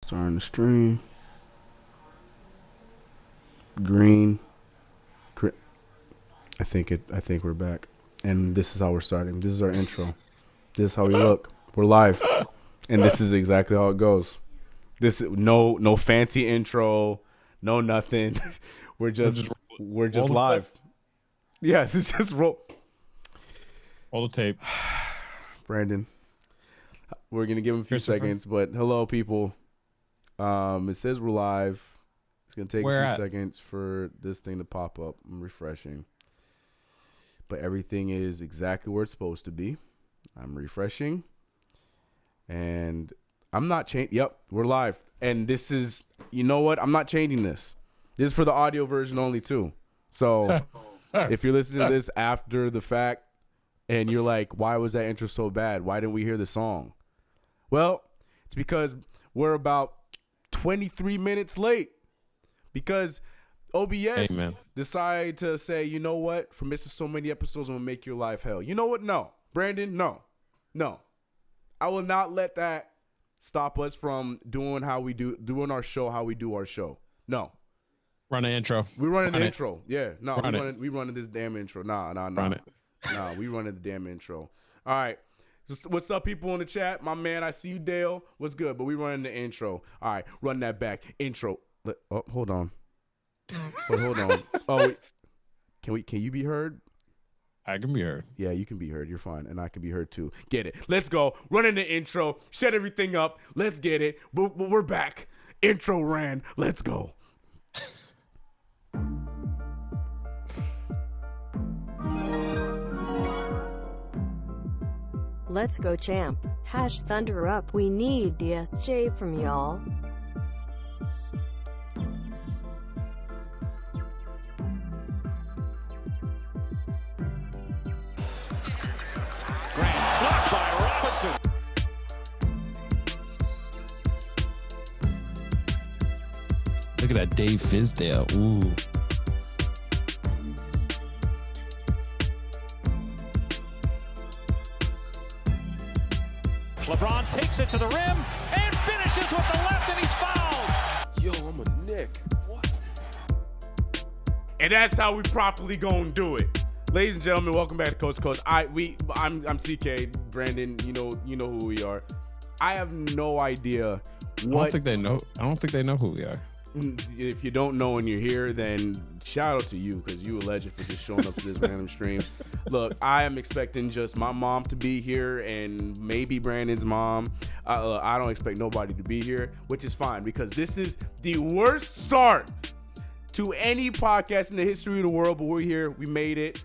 Starting the stream. Green. I think we're back. And this is how we're starting. This is our intro. This is how we look. We're live. And this is exactly how it goes. This no fancy intro, no nothing. we're just live. Yeah, this just roll. All the tape. Brandon. We're gonna give him a few seconds, but hello people. It says we're live. It's gonna take a few seconds for this thing to pop up. I'm refreshing. But everything is exactly where it's supposed to be. I'm refreshing. And I'm not changing. Yep, we're live. And this is, you know what? I'm not changing this. This is for the audio version only too. So if you're listening to this after the fact and you're like, why was that intro so bad? Why didn't we hear the song? Well, it's because we're about 23 minutes late. Because OBS decided to say, you know what? For missing so many episodes, I'm going to make your life hell. You know what? No. Brandon, no. I will not let that stop us from doing our show how we do our show. No. Run an intro. We're running the intro. Yeah. No, we running this damn intro. Nah. Run it. Nah, we running the damn intro. All right. What's up, people in the chat? My man, I see you, Dale. What's good? But we running the intro. All right. Run that back. Intro. Oh, hold on. Wait, hold on. Oh, wait. Can you be heard? I can be heard. Yeah, you can be heard. You're fine. And I can be heard too. Get it. Let's go. Running the intro. Shut everything up. Let's get it. We're back. Intro ran. Let's go. Let's go, champ. #Thunder up. We need DSJ from y'all. Blocked by Robinson. Look at that Dave Fizdale. Ooh. LeBron takes it to the rim and finishes with the left, and he's fouled. Yo, I'm a Knick. What? And that's how we properly gonna do it. Ladies and gentlemen, welcome back to Coast to Coast. I'm TK, Brandon. You know who we are. I have no idea what. I don't think they know who we are. If you don't know and you're here, then shout out to you because you a legend for just showing up to this random stream. Look, I am expecting just my mom to be here and maybe Brandon's mom. I don't expect nobody to be here, which is fine because this is the worst start to any podcast in the history of the world. But we're here. We made it.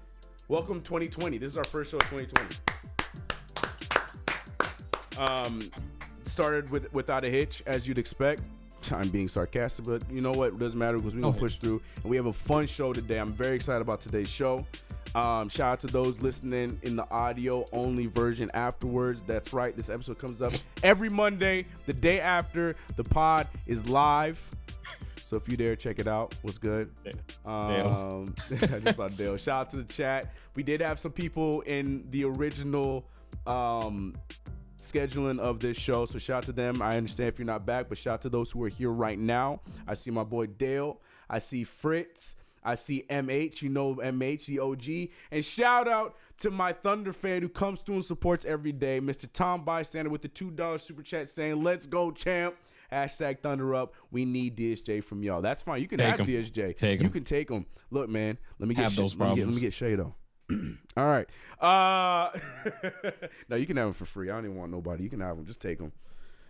Welcome 2020. This is our first show of 2020. Started without a hitch, as you'd expect. I'm being sarcastic, but you know what? It doesn't matter because we're going to push through. And we have a fun show today. I'm very excited about today's show. Shout out to those listening in the audio-only version afterwards. That's right. This episode comes up every Monday, the day after the pod is live. So if you dare, check it out. What's good? I just saw Dale. Shout out to the chat. We did have some people in the original scheduling of this show, so shout out to them. I understand if you're not back, but shout out to those who are here right now. I see my boy Dale. I see Fritz. I see MH. You know MH, the OG. And shout out to my Thunder fan who comes through and supports every day, Mr. Tom Bystander with the $2 super chat saying, "Let's go, champ." #Thunder up. We need DSJ from y'all. That's fine. You can have DSJ. You can take them. Look, man. Let me get let me get Shay though. All right. No, you can have them for free. I don't even want nobody. You can have them. Just take them.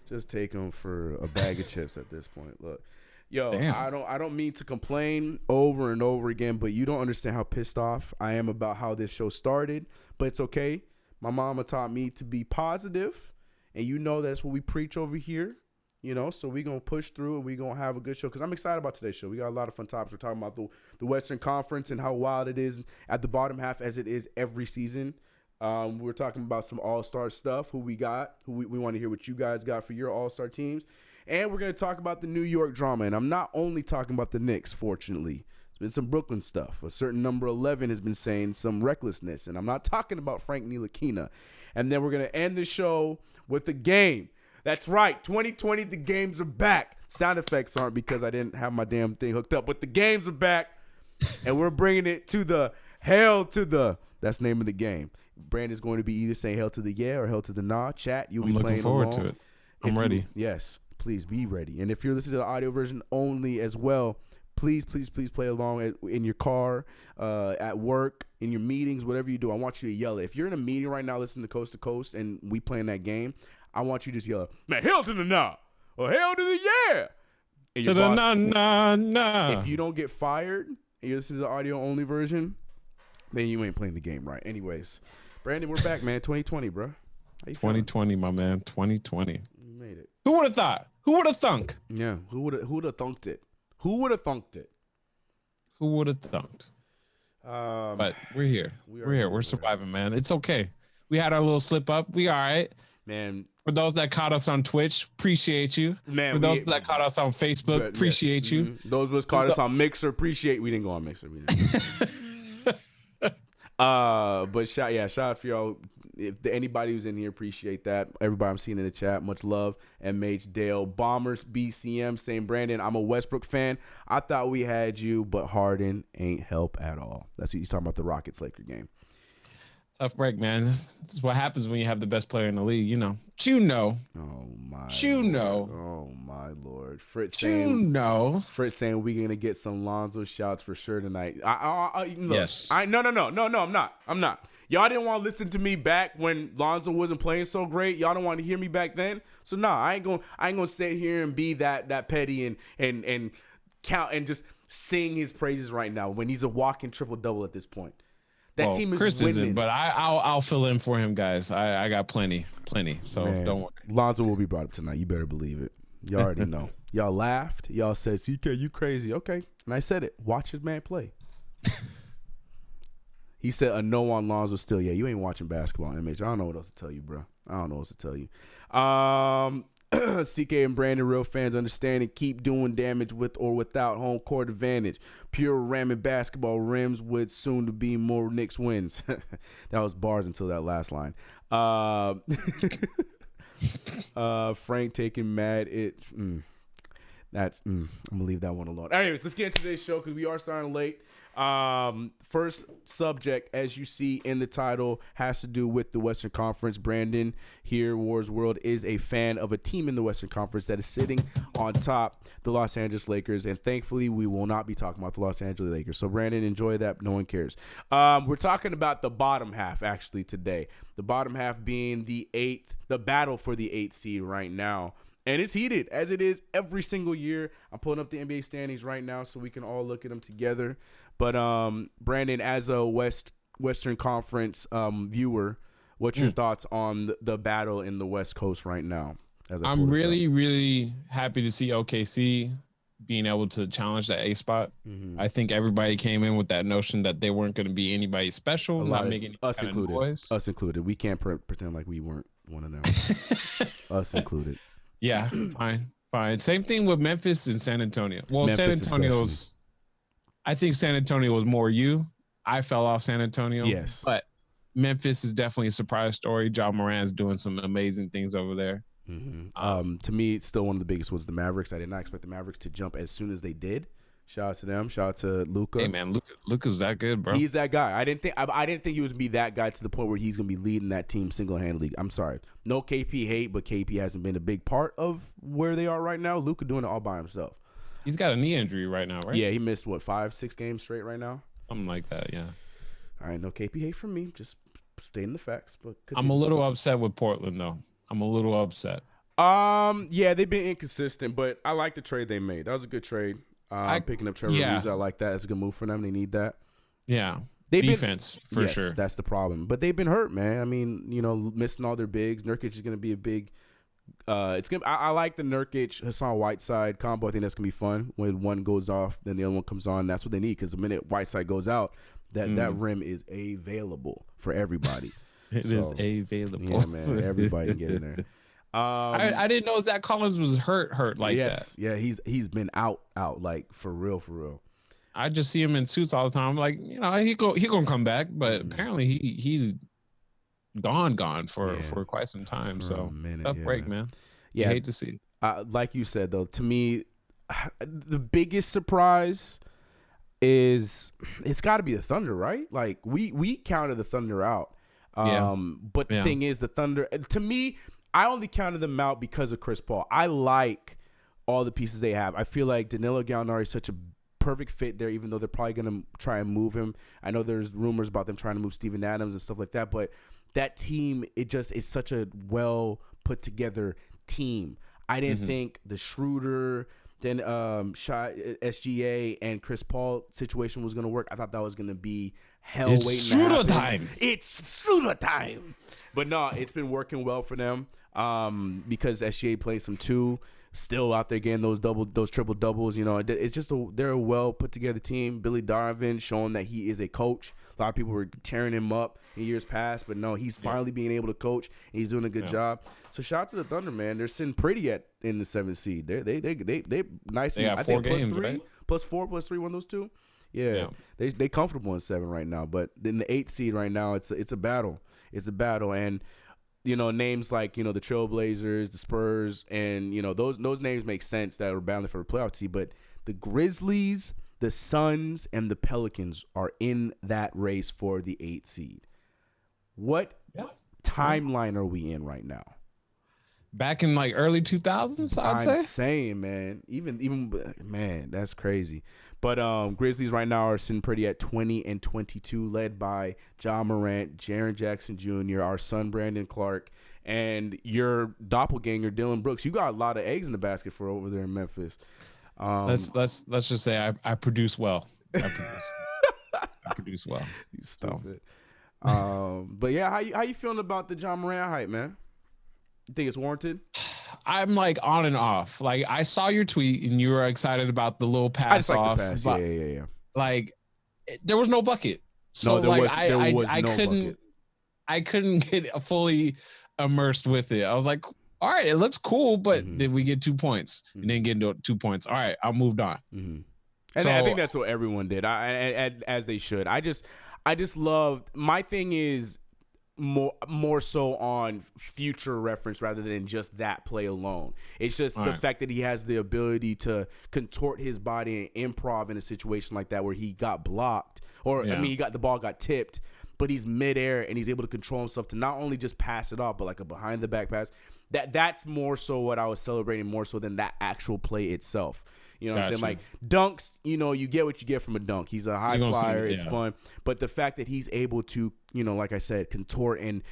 Just take them for a bag of chips at this point. Look, yo, damn. I don't mean to complain over and over again, but you don't understand how pissed off I am about how this show started. But it's okay. My mama taught me to be positive, and you know that's what we preach over here. You know, so we're going to push through and we're going to have a good show because I'm excited about today's show. We got a lot of fun topics. We're talking about the Western Conference and how wild it is at the bottom half as it is every season. We're talking about some all-star stuff, who we got, we want to hear what you guys got for your all-star teams. And we're going to talk about the New York drama. And I'm not only talking about the Knicks, fortunately. There's been some Brooklyn stuff. A certain number 11 has been saying some recklessness. And I'm not talking about Frank Ntilikina. And then we're going to end the show with the game. That's right. 2020, the games are back. Sound effects aren't because I didn't have my damn thing hooked up, but the games are back, and we're bringing it to the hell to the. That's the name of the game. Brandon's going to be either saying hell to the yeah or hell to the nah. Chat, you'll be playing along. I'm looking forward to it. I'm ready. Yes, please be ready. And if you're listening to the audio version only as well, please play along in your car, at work, in your meetings, whatever you do. I want you to yell it. If you're in a meeting right now listening to Coast, and we playing that game, I want you to just yell, man, hell to the nah, or hell to the yeah. And to the nah. If you don't get fired, and you're listening to the audio only version, then you ain't playing the game right. Anyways, Brandon, we're back, man. 2020, bro. 2020, my man. 2020. You made it. Who would have thought? Who would have thunk? Yeah, who would have thunked it? Who would have thunked it? Who would have thunked? But we're here. We're here. We're surviving, man. It's okay. We had our little slip up. We all right. Man. For those that caught us on Twitch, appreciate you. Man, for those that caught us on Facebook, appreciate you. Mm-hmm. Those of us caught us on Mixer, appreciate. We didn't go on Mixer. But shout out for y'all. If anybody who's in here, appreciate that. Everybody I'm seeing in the chat, much love. MH Dale Bombers BCM saying, Brandon, I'm a Westbrook fan. I thought we had you, but Harden ain't help at all. That's what he's talking about, the Rockets-Laker game. Tough break, man. This is what happens when you have the best player in the league, you know. Oh my Lord. Fritz saying we're gonna get some Lonzo shots for sure tonight. Look, yes. No, I'm not. Y'all didn't want to listen to me back when Lonzo wasn't playing so great. Y'all don't want to hear me back then. So I ain't gonna sit here and be that petty and count and just sing his praises right now when he's a walking triple double at this point. That team is Chris winning. isn't, but I'll fill in for him, guys. I got plenty. So don't worry. Lonzo will be brought up tonight. You better believe it. Y'all already know. Y'all laughed. Y'all said, CK, you crazy. Okay. And I said it. Watch this man play. He said a no on Lonzo still. Yeah, you ain't watching basketball, MH. I don't know what else to tell you, bro. CK and Brandon, real fans understand and keep doing damage with or without home court advantage. Pure ramming basketball rims with soon to be more Knicks wins. That was bars until that last line. Frank taking mad. I'm gonna leave that one alone. Anyways, let's get into today's show because we are starting late. First subject, as you see in the title, has to do with the Western Conference. Brandon here, Wars World, is a fan of a team in the Western Conference that is sitting on top, the Los Angeles Lakers, and thankfully we will not be talking about the Los Angeles Lakers. So Brandon, enjoy that. No one cares. We're talking about the bottom half actually today. The bottom half being the battle for the 8th seed right now. And it's heated, as it is every single year. I'm pulling up the NBA standings right now so we can all look at them together. But, Brandon, as a Western Conference viewer, what's your thoughts on the battle in the West Coast right now? I'm really, really happy to see OKC being able to challenge that A spot. Mm-hmm. I think everybody came in with that notion that they weren't going to be anybody special, not making us included. Noise. Us included. We can't pretend like we weren't one of them. Us included. Yeah, fine. Same thing with Memphis and San Antonio. Well, I think San Antonio was more you. I fell off San Antonio. Yes. But Memphis is definitely a surprise story. John Moran's doing some amazing things over there. Mm-hmm. To me, it's still one of the biggest was the Mavericks. I did not expect the Mavericks to jump as soon as they did. Shout out to them. Shout out to Luka. Hey man, Luka's that good, bro. He's that guy. I didn't think he was gonna be that guy to the point where he's gonna be leading that team single-handedly. I'm sorry, no KP hate, but KP hasn't been a big part of where they are right now. Luka doing it all by himself. He's got a knee injury right now, right? Yeah, he missed 5-6 games straight right now. Something like that. Yeah. All right, no KP hate from me. Just stating the facts. But I'm a little upset with Portland though. I'm a little upset. Yeah, they've been inconsistent, but I like the trade they made. That was a good trade. Picking up Trevor Ariza, I like that. It's a good move for them. They need that. Yeah, defense for sure. That's the problem. But they've been hurt, man. I mean, missing all their bigs. Nurkic is going to be a big. I like the Nurkic Hassan Whiteside combo. I think that's gonna be fun. When one goes off, then the other one comes on. That's what they need because the minute Whiteside goes out, that rim is available for everybody. It is available. Yeah, man. Everybody can get in there. I didn't know Zach Collins was hurt like that. Yeah, he's been out like for real. I just see him in suits all the time. I'm like, he gonna come back, but apparently he gone for quite some time. So tough break, man. Yeah, hate to see it. Like you said, though, to me, the biggest surprise is it's got to be the Thunder, right? Like we counted the Thunder out. But the thing is, the Thunder, to me, I only counted them out because of Chris Paul. I like all the pieces they have. I feel like Danilo Gallinari is such a perfect fit there, even though they're probably going to try and move him. I know there's rumors about them trying to move Steven Adams and stuff like that, but that team, it's such a well put together team. I didn't think the Schroeder, then SGA and Chris Paul situation was going to work. I thought that was going to be hell waiting to happen. Schroeder time. It's Schroeder time. But no, it's been working well for them because SGA plays some too. Still out there getting those triple doubles. You know, it's just they're a well put together team. Billy Donovan showing that he is a coach. A lot of people were tearing him up in years past, but no, he's finally being able to coach. And he's doing a good job. So shout out to the Thunder, man. They're sitting pretty in the 7th seed. They nice. They got 4 games, +3, right? +4, +3, one of those two. Yeah. They comfortable in 7 right now, but in the 8th seed right now, it's a battle. It's a battle, and you know, names like, you know, the Trailblazers, the Spurs, and, you know, those names make sense that are battling for a playoff seed. But the Grizzlies, the Suns, and the Pelicans are in that race for the 8th seed. What timeline are we in right now? Back in like early 2000s, I'd say. I'm saying, man, even man, that's crazy. But Grizzlies right now are sitting pretty at 20-22, led by John Morant, Jaren Jackson Jr., our son Brandon Clark, and your doppelganger Dylan Brooks. You got a lot of eggs in the basket for over there in Memphis. Let's just say I produce well. I produce well. You stupid. But yeah, how you feeling about the John Morant hype, man? You think it's warranted? I'm like on and off. Like I saw your tweet and you were excited about the little pass I just like off. the pass. But, yeah. Like there was no bucket. So no, there was no bucket. I couldn't get fully immersed with it. I was like, all right, it looks cool, but did we get 2 points? And then get into 2 points. All right, I moved on. And I think that's what everyone did. As they should. I just loved. My thing is more so on future reference rather than just that play alone. It's just the fact that he has the ability to contort his body and improv in a situation like that where he got blocked or the ball got tipped, but he's midair and he's able to control himself to not only just pass it off, but like a behind the back pass. That's more so what I was celebrating more so than that actual play itself. You know what I'm saying? Like dunks, you know, you get what you get from a dunk. He's a high flyer. It's fun. But the fact that he's able to, you know, like I said, contort and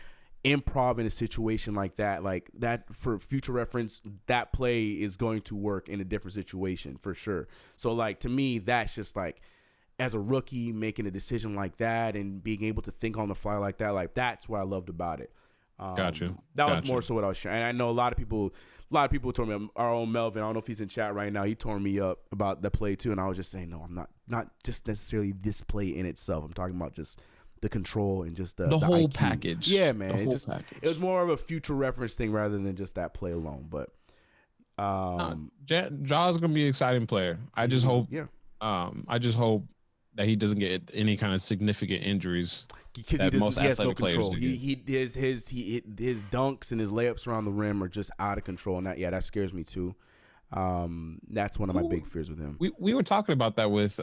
improv in a situation like that for future reference, that play is going to work in a different situation for sure. So like to me, that's just like as a rookie making a decision like that and being able to think on the fly like that, like that's what I loved about it. That was more so what I was sharing. And I know a lot of people told me, our own Melvin, I don't know if he's in chat right now, he tore me up about the play too, and I was just saying, no, I'm not just necessarily this play in itself. I'm talking about just the control and just the whole IQ. package. Yeah, man. It was more of a future reference thing rather than just that play alone. But Jaw's gonna be an exciting player. I just hope that he doesn't get any kind of significant injuries. Because he has no control. His dunks and his layups around the rim are just out of control, and that scares me too. That's one of my big fears with him. We were talking about that with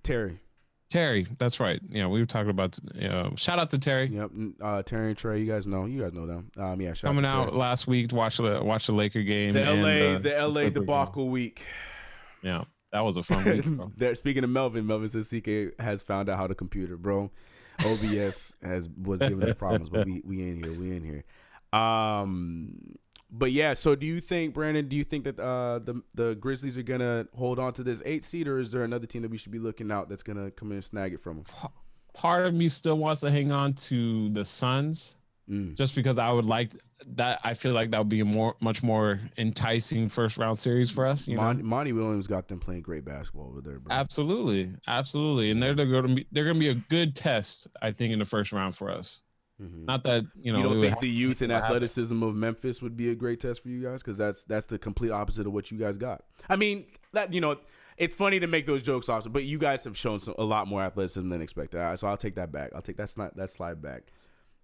Terry. Terry, that's right. Yeah, we were talking about. Shout out to Terry. Yep, Terry and Trey. You guys know them. Shout coming out Terry. Last week to watch the Laker game. The LA debacle week. Yeah. That was a fun week, bro. Speaking of Melvin says CK has found out how to computer, bro. OBS was giving us problems, but we in here. But yeah, so do you think, Brandon, that the Grizzlies are gonna hold on to this 8th seed, or is there another team that we should be looking out that's gonna come in and snag it from them? Part of me still wants to hang on to the Suns, just because I would like that. I feel like that would be a much more enticing first round series for us. Monty Williams got them playing great basketball over there, bro. Absolutely, and they're gonna be a good test, I think, in the first round for us. Not that you don't think the youth and athleticism of Memphis would be a great test for you guys, because that's the complete opposite of what you guys got. I mean, that it's funny to make those jokes off, but you guys have shown a lot more athleticism than expected. So I'll take that back. I'll take that slide back.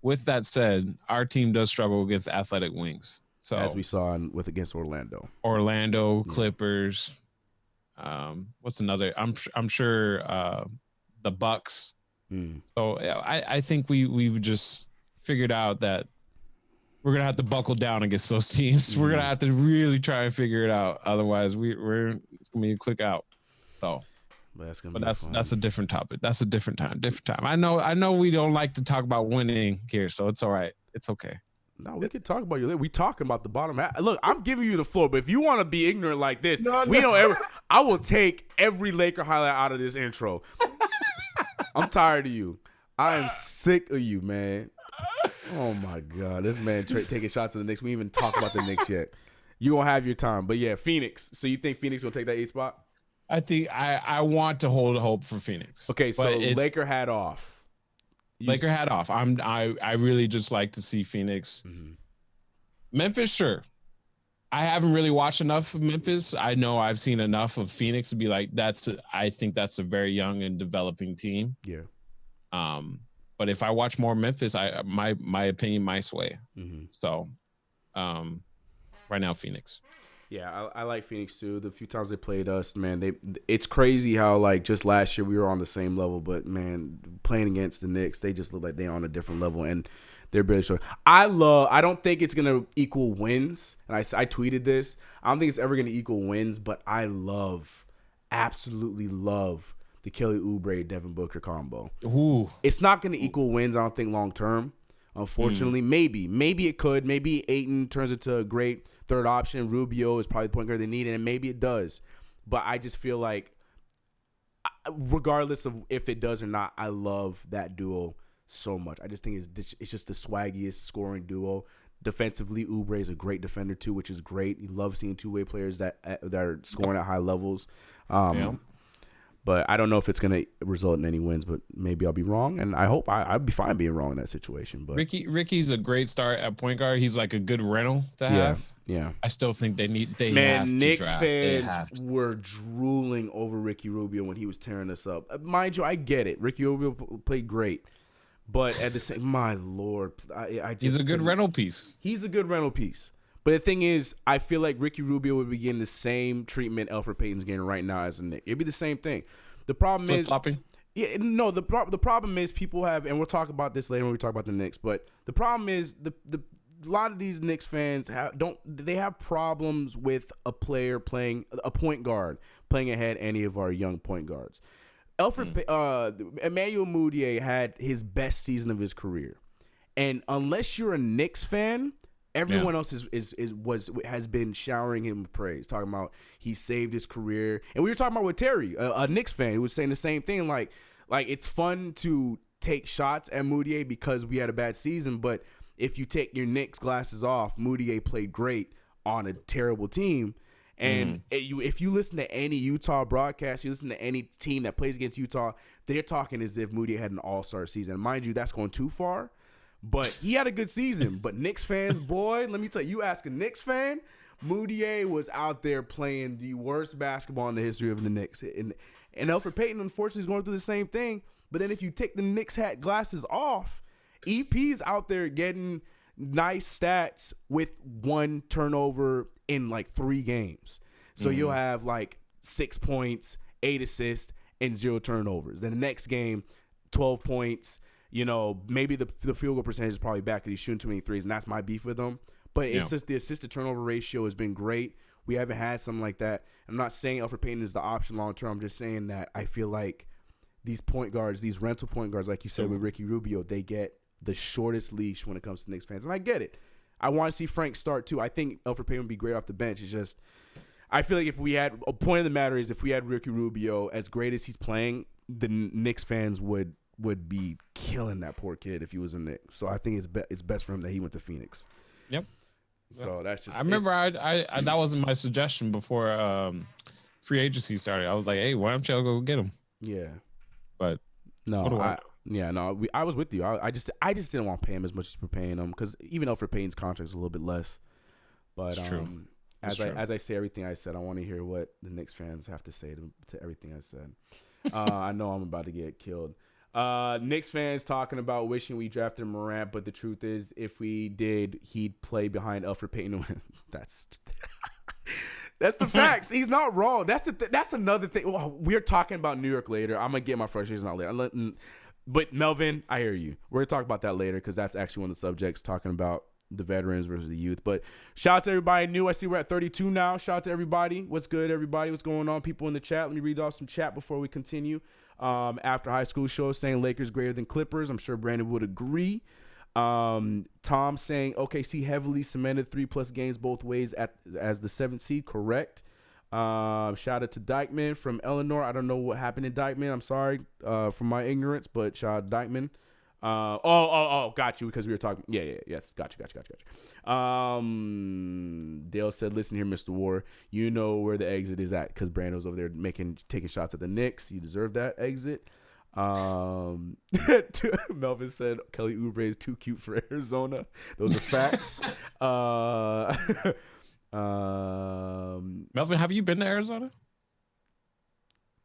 with that said, our team does struggle against athletic wings. So as we saw against Orlando Clippers. What's another? I'm sure the Bucks. So I think we've just figured out that we're gonna have to buckle down against those teams. We're gonna have to really try and figure it out. Otherwise, it's gonna be a quick out. So, but that's a different topic. That's a different time. I know we don't like to talk about winning here, so it's all right. It's okay. No, we can talk about we talking about the bottom half. Look, I'm giving you the floor, but if you want to be ignorant like this, I will take every Laker highlight out of this intro. I'm tired of you. I am sick of you, man. Oh my God, this man taking shots at the Knicks. We didn't even talk about the Knicks yet. You gonna have your time, but yeah, Phoenix. So you think Phoenix gonna take that 8th spot? I think I want to hold hope for Phoenix. Okay, so Laker hat off. Laker hat off. I really just like to see Phoenix. Memphis, sure. I haven't really watched enough of Memphis. I know I've seen enough of Phoenix to be like, I think that's a very young and developing team. Yeah. But if I watch more Memphis, my opinion might sway. So, right now, Phoenix. Yeah, I like Phoenix too. The few times they played us, man, it's crazy how like just last year we were on the same level, but man, playing against the Knicks, they just look like they're on a different level, and they're barely sure. I don't think it's gonna equal wins, and I tweeted this. I don't think it's ever gonna equal wins, but I absolutely love the Kelly Oubre Devin Booker combo. Ooh. It's not gonna equal wins, I don't think, long term. Unfortunately, maybe it could. Maybe Ayton turns into a great third option. Rubio is probably the point guard they need, and maybe it does. But I just feel like, regardless of if it does or not, I love that duo so much. I just think it's just the swaggiest scoring duo. Defensively, Oubre is a great defender too, which is great. You love seeing two-way players that are scoring at high levels. But I don't know if it's going to result in any wins, but maybe I'll be wrong. And I hope I'd be fine being wrong in that situation. But Ricky's a great start at point guard. He's like a good rental to have. Yeah. I still think they Man, have to Knicks draft. fans were drooling over Ricky Rubio when he was tearing us up. Mind you, I get it. Ricky Rubio played great. But at the same, my Lord, he's a good rental piece. He's a good rental piece. But the thing is, I feel like Ricky Rubio would be getting the same treatment Elfrid Payton's getting right now as a Knick. It'd be the same thing. The problem is, the problem is people have, and we'll talk about this later when we talk about the Knicks. But the problem is a lot of these Knicks fans have problems with a player playing a point guard playing ahead any of our young point guards. Emmanuel Mudiay had his best season of his career, and unless you're a Knicks fan, everyone else has been showering him with praise, talking about he saved his career. And we were talking about with Terry, a Knicks fan, who was saying the same thing. Like it's fun to take shots at Mudiay because we had a bad season, but if you take your Knicks glasses off, Mudiay played great on a terrible team. And if you listen to any Utah broadcast, you listen to any team that plays against Utah, they're talking as if Mudiay had an all-star season. And mind you, that's going too far. But he had a good season. But Knicks fans, boy, let me tell you, ask a Knicks fan, Mudiay was out there playing the worst basketball in the history of the Knicks. And Elfrid Payton, unfortunately, is going through the same thing. But then if you take the Knicks hat glasses off, EP's out there getting nice stats with 1 turnover in like 3 games. So you'll have like 6 points, 8 assists, and 0 turnovers. Then the next game, 12 points. You know, maybe the field goal percentage is probably back because he's shooting too many threes, and that's my beef with him. But it's just the assist to turnover ratio has been great. We haven't had something like that. I'm not saying Elfrid Payton is the option long term. I'm just saying that I feel like these point guards, these rental point guards, like you said with Ricky Rubio, they get the shortest leash when it comes to Knicks fans. And I get it. I want to see Frank start too. I think Elfrid Payton would be great off the bench. It's just, I feel like if we had, a point of the matter is if we had Ricky Rubio, as great as he's playing, the Knicks fans would be killing that poor kid if he was a Knick. So I think it's best for him that he went to Phoenix. Yep. So that's just. I remember I that wasn't my suggestion before free agency started. I was like, hey, why don't y'all go get him? Yeah. But no, I was with you. I just didn't want to pay him as much as we're paying him because even Elfrid Payton's contract is a little bit less. But it's true. As I say everything I said, I want to hear what the Knicks fans have to say to everything I said. I know I'm about to get killed. Knicks fans talking about wishing we drafted Morant, but the truth is, if we did, he'd play behind Elfrid Payton. That's the facts. He's not wrong. That's another thing. Well, we're talking about New York later. I'm gonna get my frustrations out later. But Melvin, I hear you. We're gonna talk about that later because that's actually one of the subjects, talking about the veterans versus the youth. But shout out to everybody new. I see we're at 32 now. Shout out to everybody. What's good, everybody? What's going on? People in the chat. Let me read off some chat before we continue. After high school show saying Lakers greater than Clippers. I'm sure Brandon would agree. Tom saying OKC heavily cemented 3+ games both ways as the 7th seed. Correct. Shout out to Dykeman from Eleanor. I don't know what happened in Dykeman. I'm sorry for my ignorance, but shout out to Dykeman. Got you, because we were talking. Yes, got you. Dale said, "Listen here, Mr. War. You know where the exit is at because Brando's over there taking shots at the Knicks. You deserve that exit." Melvin said, "Kelly Oubre is too cute for Arizona." Those are facts. Melvin, have you been to Arizona?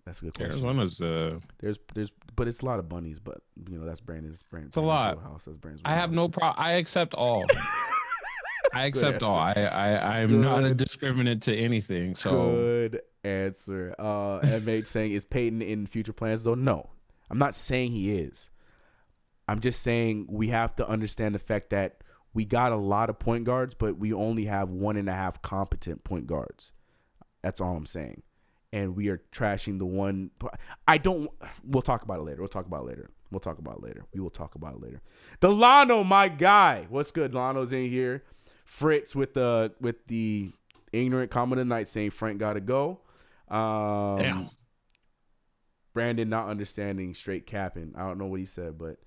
That's a good question. Arizona's but it's a lot of bunnies. But that's Brandon's. It's a lot. House. That's Brandon's. I have no problem. I accept all. I accept all. I'm not a discriminant to anything. So good answer. MH saying, is Peyton in future plans though? No, I'm not saying he is. I'm just saying we have to understand the fact that we got a lot of point guards, but we only have 1.5 competent point guards. That's all I'm saying. And we are trashing the one. We'll talk about it later. We will talk about it later. Delano, my guy. What's good? Delano's in here. Fritz with the ignorant comment of the night saying Frank got to go. Damn. Brandon not understanding, straight capping. I don't know what he said, but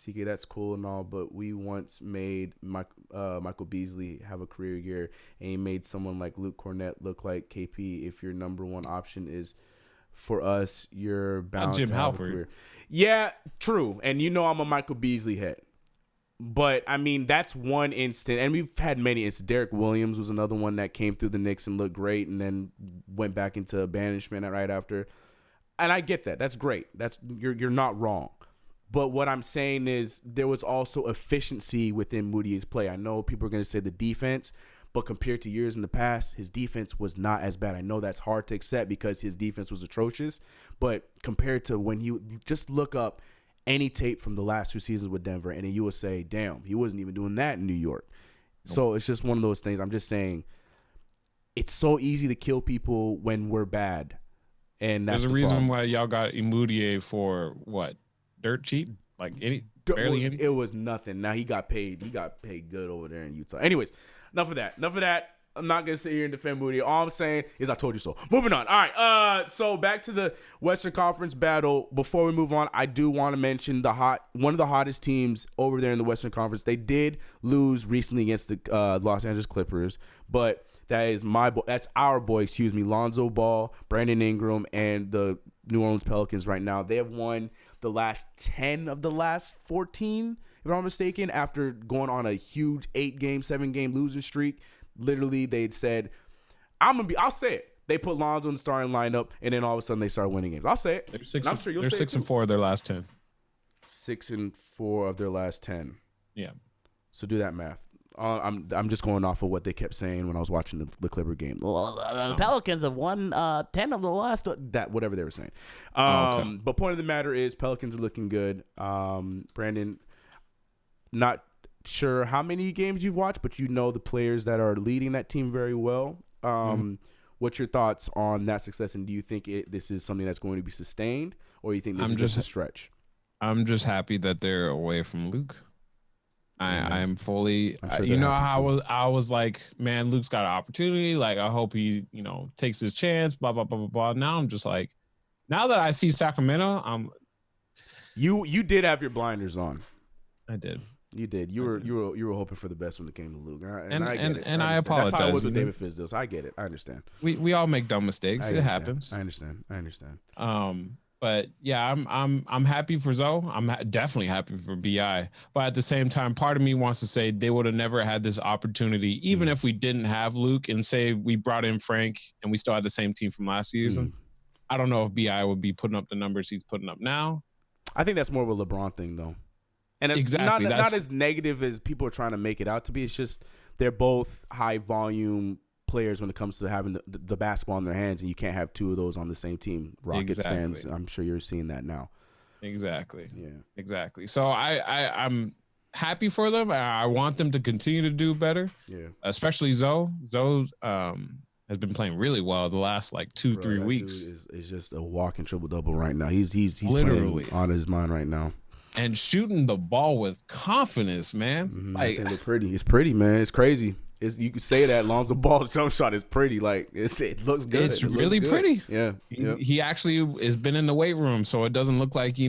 CK, that's cool and all, but we once made Michael Beasley have a career year, and he made someone like Luke Cornett look like KP. If your number one option is for us, you're bound to have a career. Yeah, true. And I'm a Michael Beasley head. But, I mean, that's one instant. And we've had many instances. Derek Williams was another one that came through the Knicks and looked great and then went back into banishment right after. And I get that. That's great. You're not wrong. But what I'm saying is there was also efficiency within Moutier's play. I know people are going to say the defense, but compared to years in the past, his defense was not as bad. I know that's hard to accept because his defense was atrocious, but compared to when you just look up any tape from the last 2 seasons with Denver, and then you will say, damn, he wasn't even doing that in New York. Nope. So it's just one of those things. I'm just saying it's so easy to kill people when we're bad. And that's there's a reason why y'all got Moutier for what? Dirt cheap? Like barely any? It was nothing. Now he got paid. He got paid good over there in Utah. Anyways, enough of that. I'm not going to sit here and defend Moutier. All I'm saying is I told you so. Moving on. All right. So back to the Western Conference battle. Before we move on, I do want to mention one of the hottest teams over there in the Western Conference. They did lose recently against the Los Angeles Clippers, but that's our boy, Lonzo Ball, Brandon Ingram, and the New Orleans Pelicans right now. They have won the last 10 of the last 14, if I'm not mistaken, after going on a huge 7-game losing streak. Literally, they said, I'll say it. They put Lonzo in the starting lineup, and then all of a sudden they start winning games. I'll say it. They're 6-4 of their last 10. 6-4 of their last 10. Yeah. So do that math. I'm just going off of what they kept saying when I was watching the Clipper game. The Pelicans have won 10 of the last whatever they were saying. Okay. But point of the matter is Pelicans are looking good. Brandon, not sure how many games you've watched, but the players that are leading that team very well. What's your thoughts on that success, and do you think this is something that's going to be sustained, or you think this is just a stretch? I'm just happy that they're away from Luke. I'm fully, sure I was like, man, Luke's got an opportunity. Like, I hope he, takes his chance, blah, blah, blah, blah, blah. Now I'm just like, now that I see Sacramento, You did have your blinders on. I did. You did. You were hoping for the best when it came to Luke. And I get it. And I apologize. That's how it was with David Fizdale. So I get it. I understand. We all make dumb mistakes. It happens. I understand. But yeah, I'm happy for Zoe. I'm definitely happy for BI. But at the same time, part of me wants to say they would have never had this opportunity, even if we didn't have Luke, and say we brought in Frank and we still had the same team from last season. I don't know if BI would be putting up the numbers he's putting up now. I think that's more of a LeBron thing, though. And it's exactly. not as negative as people are trying to make it out to be. It's just they're both high volume players when it comes to having the basketball in their hands, and you can't have two of those on the same team. Rockets fans, I'm sure you're seeing that now. Exactly. Yeah. Exactly. So I'm happy for them. I want them to continue to do better. Yeah. Especially Zoe. Zoe has been playing really well the last like 2-3 weeks. Is just a walking triple double right now. He's literally playing on his mind right now. And shooting the ball with confidence, man. Mm-hmm. Like, it's pretty. It's pretty, man. It's crazy. You could say that Lonzo Ball jump shot is pretty. Like it looks good. It's really pretty. Yeah. He actually has been in the weight room, so it doesn't look like,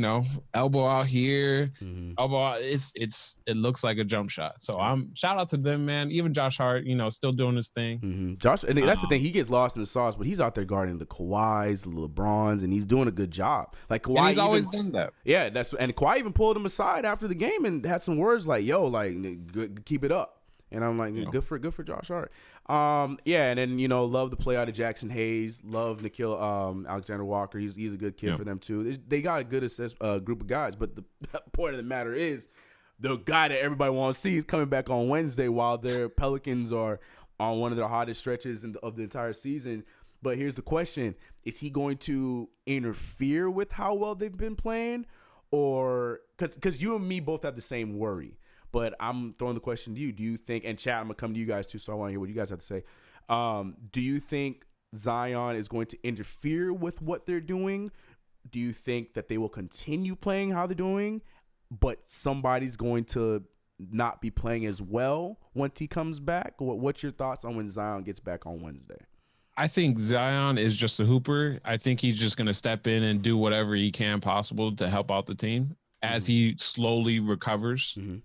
elbow out here, elbow out. It looks like a jump shot. So shout out to them, man. Even Josh Hart, still doing his thing. Mm-hmm. Josh, and that's the thing. He gets lost in the sauce, but he's out there guarding the Kawhis, the LeBrons, and he's doing a good job. Like Kawhi, and he's always done that. Yeah, and Kawhi even pulled him aside after the game and had some words like, "Yo, like keep it up." And I'm like, good for Josh Hart. And then love the play out of Jackson Hayes. Love Nikhil Alexander Walker. He's a good kid for them too. They got a good group of guys. But the point of the matter is, the guy that everybody wants to see is coming back on Wednesday, while their Pelicans are on one of their hottest stretches of the entire season. But here's the question: is he going to interfere with how well they've been playing, or because you and me both have the same worry? But I'm throwing the question to you. Do you think, and chat, I'm going to come to you guys too, so I want to hear what you guys have to say. Do you think Zion is going to interfere with what they're doing? Do you think that they will continue playing how they're doing, but somebody's going to not be playing as well once he comes back? What's your thoughts on when Zion gets back on Wednesday? I think Zion is just a hooper. I think he's just going to step in and do whatever he can possible to help out the team as he slowly recovers. Mm-hmm.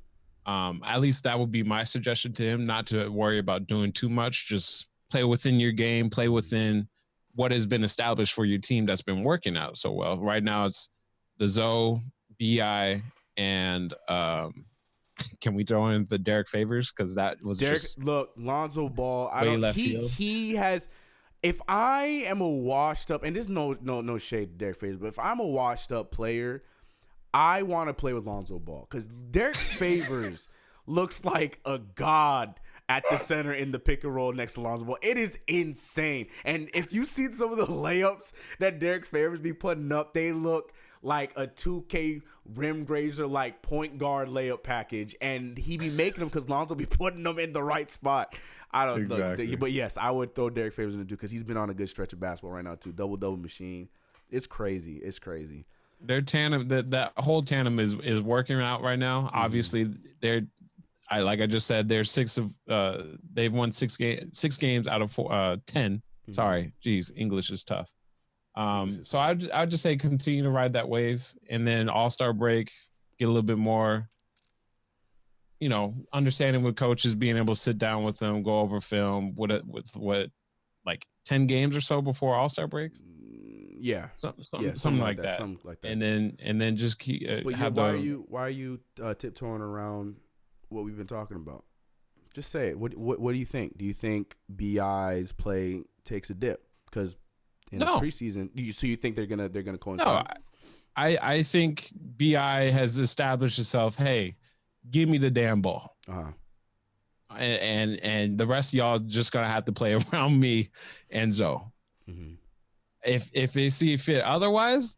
At least that would be my suggestion to him, not to worry about doing too much. Just play within your game, play within what has been established for your team that's been working out so well. Right now it's the Zoe, BI, and can we throw in the Derek Favors? Because that was look, Lonzo Ball. He has. If I am a washed up, and there's no shade to Derek Favors, but if I'm a washed up player, I want to play with Lonzo Ball because Derek Favors looks like a god at the center in the pick and roll next to Lonzo Ball. It is insane. And if you see some of the layups that Derek Favors be putting up, they look like a 2K rim grazer, like point guard layup package. And he be making them because Lonzo be putting them in the right spot. I don't know. But yes, I would throw Derek Favors in the dude because he's been on a good stretch of basketball right now too. Double machine. It's crazy. Their tandem, that whole tandem is working out right now. Mm-hmm. Obviously, like I just said, they're they've won six games out of 10. Mm-hmm. Sorry, geez, English is tough. So I'd just say continue to ride that wave, and then All-Star break, get a little bit more, understanding with coaches, being able to sit down with them, go over film with like 10 games or so before All-Star break. Yeah, something like that. And then just keep. Why are you tiptoeing around what we've been talking about? Just say it. What do you think? Do you think BI's play takes a dip because in the preseason? So you think they're gonna coincide? No, I think BI has established itself. Hey, give me the damn ball. And the rest of y'all just gonna have to play around me and Zoe. Mm-hmm. If they see fit otherwise,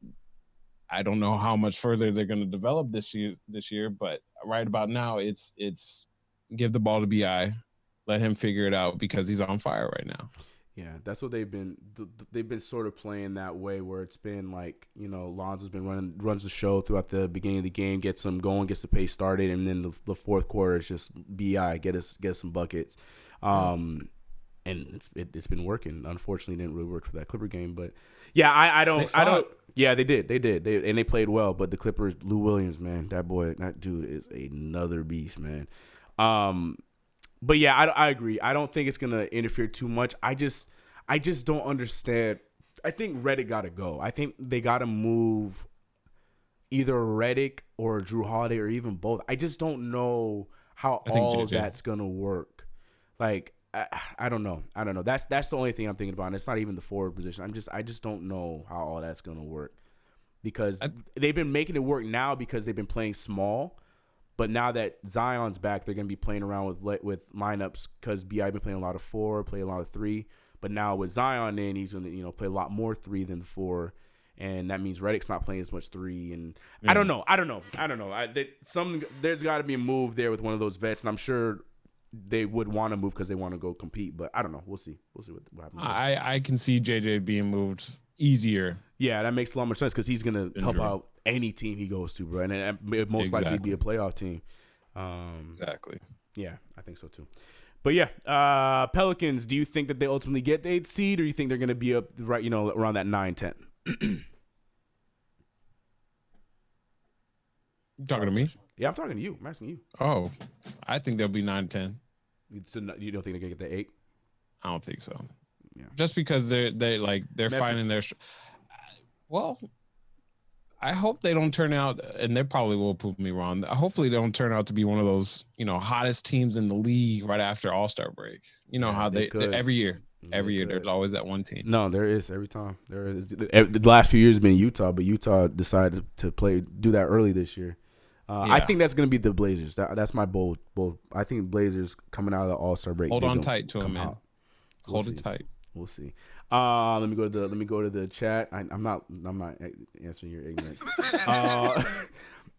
I don't know how much further they're going to develop this year. But right about now, it's give the ball to BI, let him figure it out because he's on fire right now. Yeah, that's what they've been sort of playing that way, where it's been like, Lonzo's been runs the show throughout the beginning of the game, gets them going, gets the pace started, and then the fourth quarter is just BI get us some buckets. And it's been working. Unfortunately, it didn't really work for that Clipper game. But yeah, I don't. Yeah, they did. They played well. But the Clippers, Lou Williams, man, that dude is another beast, man. But yeah, I agree. I don't think it's gonna interfere too much. I just don't understand. I think Redick got to go. I think they got to move either Redick or Drew Holiday or even both. I just don't know how all of that's gonna work. Like, I don't know. That's the only thing I'm thinking about. And it's not even the forward position. I just don't know how all that's gonna work because they've been making it work now because they've been playing small. But now that Zion's back, they're gonna be playing around with lineups because BI been playing a lot of 4, play a lot of 3. But now with Zion in, he's gonna play a lot more 3 than 4. And that means Redick's not playing as much 3. And I don't know. There's got to be a move there with one of those vets. And I'm sure they would want to move because they want to go compete. But I don't know. We'll see. What happens. I can see JJ being moved easier. Yeah, that makes a lot more sense because he's going to help out any team he goes to, bro. And it most likely be a playoff team. Exactly. Yeah, I think so too. But yeah, Pelicans, do you think that they ultimately get the 8th seed or you think they're going to be up right, around that 9-10? You talking to me? Yeah, I'm talking to you. I'm asking you. Oh, I think they'll be 9-10. You don't think they're gonna get the 8? I don't think so. Yeah. Just because they're finding their. Well, I hope they don't turn out, and they probably will prove me wrong. Hopefully, they don't turn out to be one of those hottest teams in the league right after All-Star break. How they every year. Every year, there's always that one team. No, there is every time. There is. The last few years have been Utah, but Utah decided to do that early this year. I think that's going to be the Blazers. That's my bold. I think Blazers coming out of the All-Star break. Hold on tight to them, man. Hold it tight. We'll see. Let me go to the chat. I'm not answering your ignorance.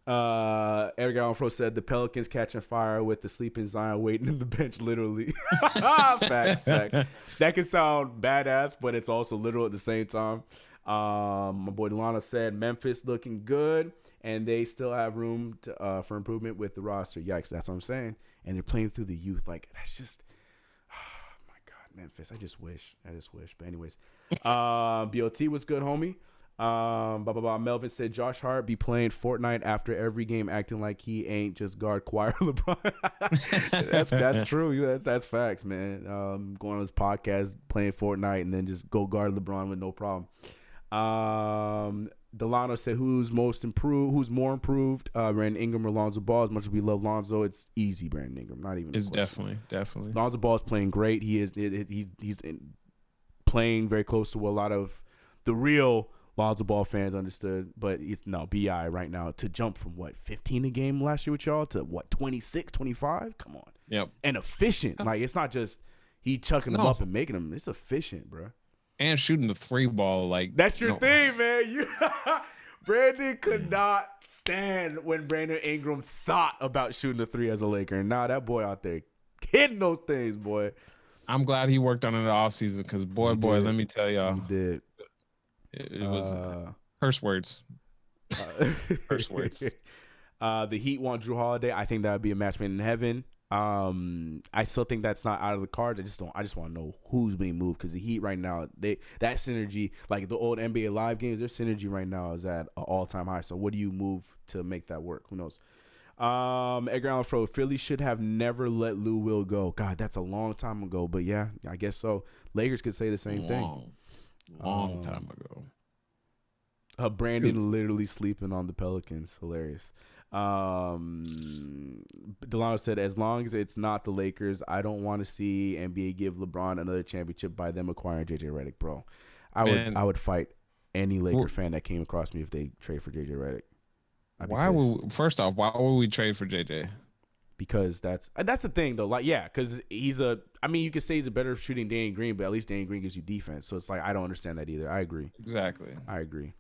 Eric Allenfro said the Pelicans catching fire with the sleeping Zion waiting in the bench, literally. Facts. That can sound badass, but it's also literal at the same time. My boy Delano said Memphis looking good, and they still have room for improvement with the roster. Yikes, that's what I'm saying. And they're playing through the youth. Like, that's just, oh my God, Memphis. I just wish. But anyways, BOT was good, homie. Melvin said Josh Hart be playing Fortnite after every game, acting like he ain't just guard choir LeBron. that's true. That's facts, man. Going on his podcast, playing Fortnite, and then just go guard LeBron with no problem. Delano said who's more improved, Brandon Ingram or Lonzo Ball. As much as we love Lonzo, it's easy. Brandon Ingram, not even. It's definitely. Lonzo Ball is playing great. He's playing very close to what a lot of the real Lonzo Ball fans understood, but it's BI right now to jump from 15 a game last year with y'all to 26, 25? Come on. Yep. And efficient. Like, it's not just he chucking them up and making them. It's efficient, bro. And shooting the 3 ball that's your thing, man. Brandon could not stand when Brandon Ingram thought about shooting the 3 as a Laker. And now that boy out there hitting those things, boy. I'm glad he worked on it in the offseason because, boy, let me tell y'all. He did. It was curse words. Curse words. The Heat want Drew Holiday. I think that would be a match made in heaven. I still think that's not out of the cards. I just want to know who's being moved because the Heat right now, that synergy, like the old NBA Live games, their synergy right now is at an all-time high. So what do you move to make that work? Who knows? Edgar Allan Fro, Philly should have never let Lou Will go. God, that's a long time ago, but yeah, I guess so. Lakers could say the same thing. Long time ago. Brandon literally sleeping on the Pelicans. Hilarious. Delano said, as long as it's not the Lakers, I don't want to see NBA give LeBron another championship by them acquiring JJ Redick, bro. I would fight any Laker fan that came across me if they trade for JJ Redick. Why would we trade for JJ? Because that's the thing though. Like, yeah, because you could say he's a better shooting Danny Green, but at least Danny Green gives you defense. So it's like I don't understand that either. I agree. Exactly. I agree.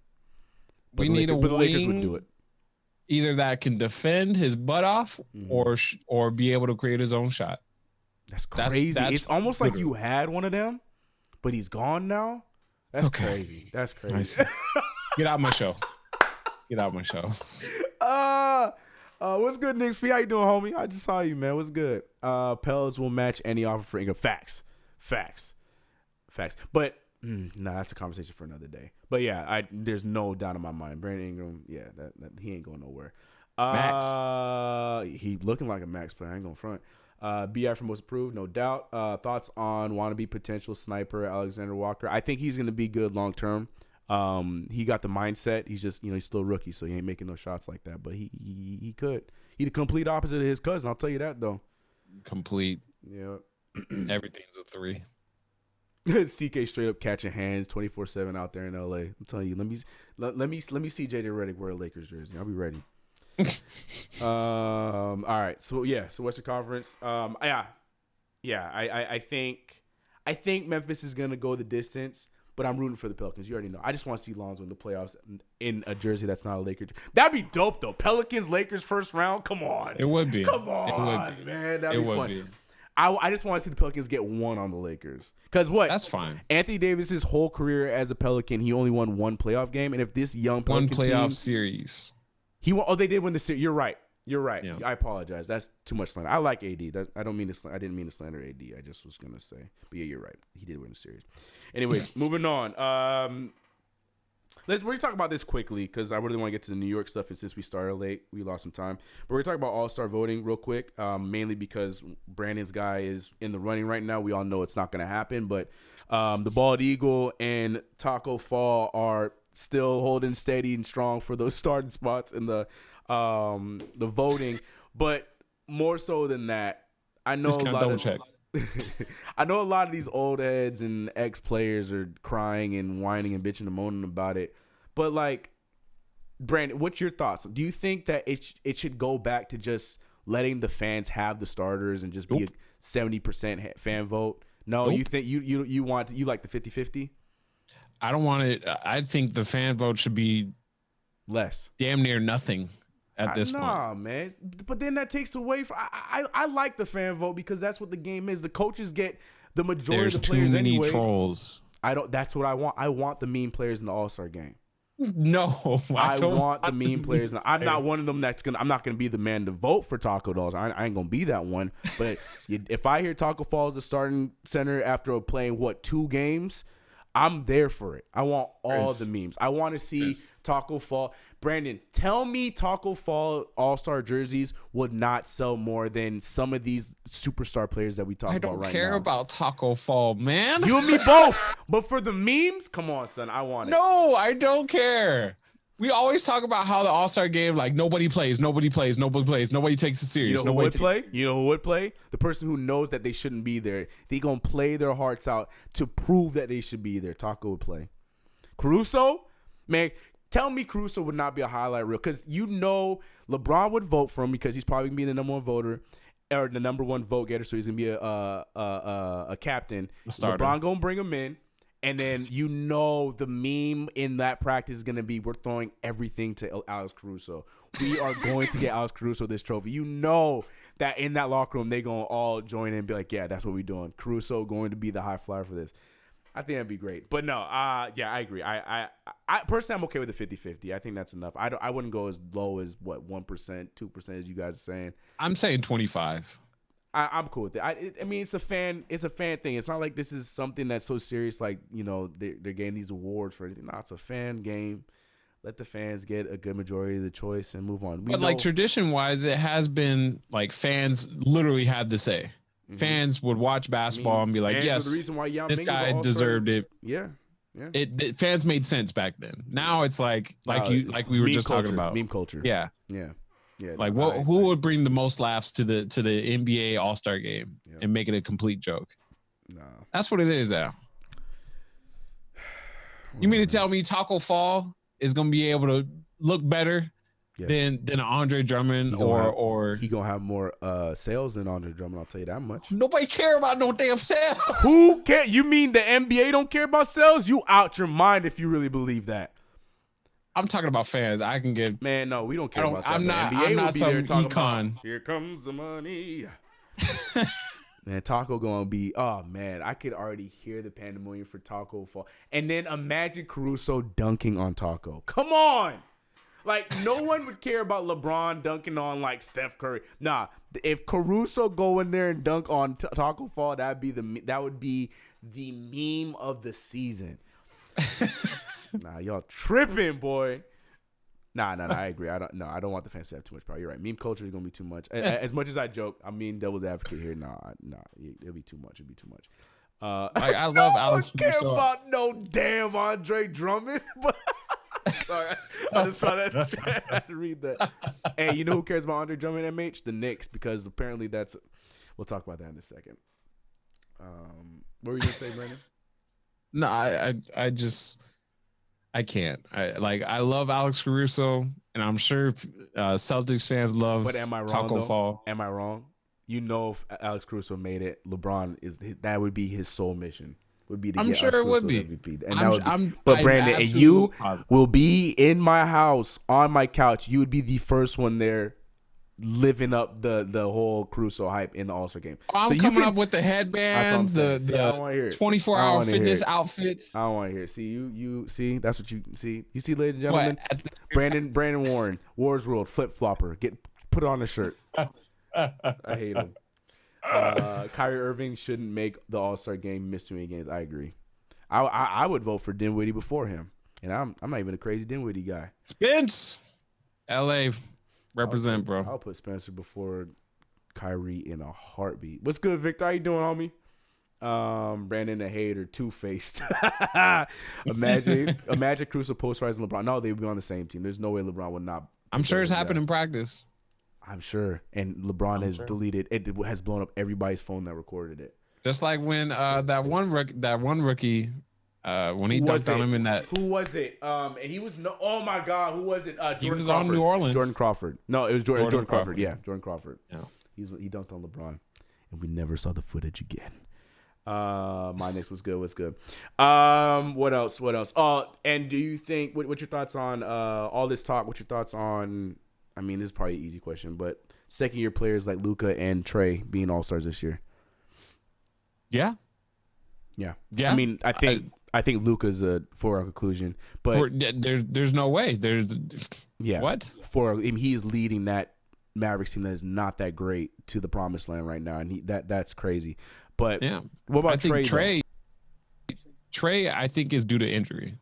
But the Lakers would do it. Either that can defend his butt off, or be able to create his own shot. That's crazy. It's almost like you had one of them, but he's gone now. That's crazy. That's crazy. Nice. Get out my show. What's good, Knicks? How you doing, homie? I just saw you, man. What's good? Pels will match any offer for Ingram. Facts. But that's a conversation for another day. But yeah, there's no doubt in my mind. Brandon Ingram, yeah, that he ain't going nowhere. Max. He looking like a max player. I ain't going front. BI for most approved, no doubt. Thoughts on wannabe potential sniper Alexander Walker? I think he's going to be good long term. He got the mindset. He's just, he's still a rookie, so he ain't making no shots like that. But he could. He the complete opposite of his cousin. I'll tell you that though. Complete. Yeah. Everything's a 3. CK straight up catching hands 24/7 out there in LA. I'm telling you, let me see JJ Redick wear a Lakers jersey. I'll be ready. All right. So Western Conference. I think Memphis is gonna go the distance, but I'm rooting for the Pelicans. You already know. I just want to see Lonzo in the playoffs in a jersey that's not a Lakers. That'd be dope though. Pelicans Lakers first round. Come on. It would be. Come on, man. That'd be fun. Be. I just want to see the Pelicans get one on the Lakers. Because what? That's fine. Anthony Davis's whole career as a Pelican, he only won one playoff game. And if this young Pelican one playoff team, series. They did win the series. You're right. Yeah. I apologize. That's too much slander. I like AD. I didn't mean to slander AD. I just was gonna say. But yeah, you're right. He did win the series. Anyways, moving on. We're gonna talk about this quickly because I really want to get to the New York stuff. And since we started late, we lost some time. But we're gonna talk about All-Star voting real quick, mainly because Brandon's guy is in the running right now. We all know it's not gonna happen, but the Bald Eagle and Taco Fall are still holding steady and strong for those starting spots in the voting. But more so than that, I know I know a lot of these old heads and ex-players are crying and whining and bitching and moaning about it. But, like, Brandon, what's your thoughts? Do you think that it should go back to just letting the fans have the starters and just be a 70% fan vote? No, you think you like the 50-50? I don't want it. I think the fan vote should be less. Damn near nothing. At this point. Nah, man. But then that takes away from. I like the fan vote because that's what the game is. The coaches get the majority of the players anyway. There's too many trolls. That's what I want. I want the mean players in the All-Star game. No, I want the mean players. I'm not one of them I'm not gonna be the man to vote for Taco Dolls. I ain't gonna be that one. But if I hear Taco Fall as a starting center after playing 2 games, I'm there for it. I want all the memes. I want to see Taco Fall. Brandon, tell me Taco Fall All-Star jerseys would not sell more than some of these superstar players that we talk about right now. I don't care about Taco Fall, man. You and me both. But for the memes, come on, son. I want it. No, I don't care. We always talk about how the All-Star game, like, nobody plays. Nobody takes it serious. You know who would play? You know who would play? The person who knows that they shouldn't be there. They going to play their hearts out to prove that they should be there. Taco would play. Caruso? Man, tell me Caruso would not be a highlight reel because LeBron would vote for him because he's probably going to be the number one voter or the number one vote getter, so he's going to be a captain. LeBron going to bring him in. And then the meme in that practice is going to be we're throwing everything to Alex Caruso. We are going to get Alex Caruso this trophy. You know that in that locker room, they're going to all join in and be like, yeah, that's what we're doing. Caruso going to be the high flyer for this. I think that'd be great. But no, I agree. I personally, I'm okay with the 50-50. I think that's enough. I wouldn't go as low as, 1%, 2% as you guys are saying. I'm saying 25. I'm cool with it. I mean, it's a fan thing. It's not like this is something that's so serious. Like they're getting these awards for anything. No, it's a fan game. Let the fans get a good majority of the choice and move on. Like tradition wise, it has been like fans literally had to say. Mm-hmm. Fans would watch basketball and be like, "Yes, the reason why this guy deserved it." Yeah. It fans made sense back then. Now it's like we were just talking about meme culture. Yeah. Yeah, like who would bring the most laughs to the NBA All-Star game and make it a complete joke? No, that's what it is now. You mean to tell me Taco Fall is gonna be able to look better than Andre Drummond or he gonna have more sales than Andre Drummond? I'll tell you that much. Nobody care about no damn sales. Who care? You mean the NBA don't care about sales? You out your mind if you really believe that. I'm talking about fans. I can get no. We don't care about that. I'm not some econ. Here comes the money. Man, Taco gonna be. Oh man, I could already hear the pandemonium for Taco Fall. And then imagine Caruso dunking on Taco. Come on, like no one would care about LeBron dunking on like Steph Curry. Nah, if Caruso go in there and dunk on Taco Fall, that would be the meme of the season. Nah, y'all tripping, boy. Nah, I agree. I don't want the fans to have too much power. You're right. Meme culture is gonna be too much. As much as I joke, I mean devil's advocate here. Nah, it'll be too much. I love Alex. I don't care about no damn Andre Drummond. But sorry, I just saw that. I had to read that. Hey, you know who cares about Andre Drummond, MH? The Knicks, because apparently we'll talk about that in a second. What were you gonna say, Brandon? No, I can't. I love Alex Caruso, and I'm sure Celtics fans love. But am I wrong? Taco Though? Fall. Am I wrong? If Alex Caruso made it, that would be his sole mission. Would be to I'm get sure Alex it would Caruso be. MVP. And that would be. But Brandon, and you will be in my house on my couch. You would be the first one there, living up the whole Caruso hype in the All-Star game. I'm so coming up with the headband, the 24-hour fitness outfits. I don't want to hear it. See, you see, that's what you see. You see, ladies and gentlemen, Brandon Warren, Wars World, flip-flopper. Put on a shirt. I hate him. Kyrie Irving shouldn't make the All-Star game, miss too many games. I agree. I would vote for Dinwiddie before him, and I'm not even a crazy Dinwiddie guy. Spence, LA, represent, bro. I'll put Spencer before Kyrie in a heartbeat. What's good, Victor? How you doing, homie? Brandon the hater, two-faced. Imagine Caruso post-rise and LeBron. No, they would be on the same team. There's no way LeBron would not. I'm sure it's happened in practice. I'm sure. And LeBron has deleted it. Has blown up everybody's phone that recorded it. Just like when that one rookie when he dunked on him in that. Who was it? And he was oh my God, who was it? Jordan he was Crawford. on New Orleans. Jordan Crawford. No, it was Jordan Crawford. Yeah, Jordan Crawford. Yeah. He dunked on LeBron, and we never saw the footage again. My Knicks was good. What's good? What else? And do you think? What's your thoughts on all this talk? What's your thoughts on? I mean, this is probably an easy question, but second-year players like Luka and Trey being all-stars this year. Yeah. I mean, I think Luka's a foregone conclusion, but there's no way. What? He's leading that Mavericks team that is not that great to the promised land right now, and that's crazy. But what about Trey? Trey, I think is due to injury.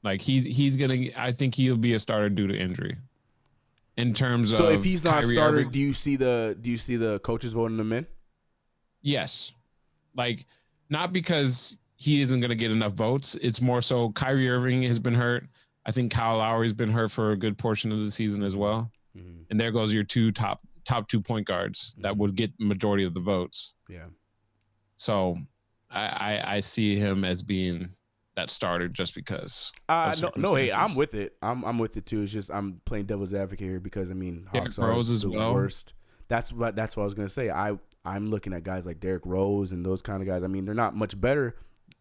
Like he's gonna. I think he'll be a starter due to injury. In terms so of if he's not Kyrie a starter, Irving, do you see the coaches voting him in? Yes, like not because he isn't going to get enough votes. It's more so Kyrie Irving has been hurt. I think Kyle Lowry's been hurt for a good portion of the season as well. Mm-hmm. And there goes your top 2 point guards that would get majority of the votes. Yeah. So I see him as being that starter just because. No, hey, I'm with it. I'm with it too. It's just I'm playing devil's advocate here because I mean Hawks are the worst. That's what I was gonna say. I'm looking at guys like Derrick Rose and those kind of guys. I mean, they're not much better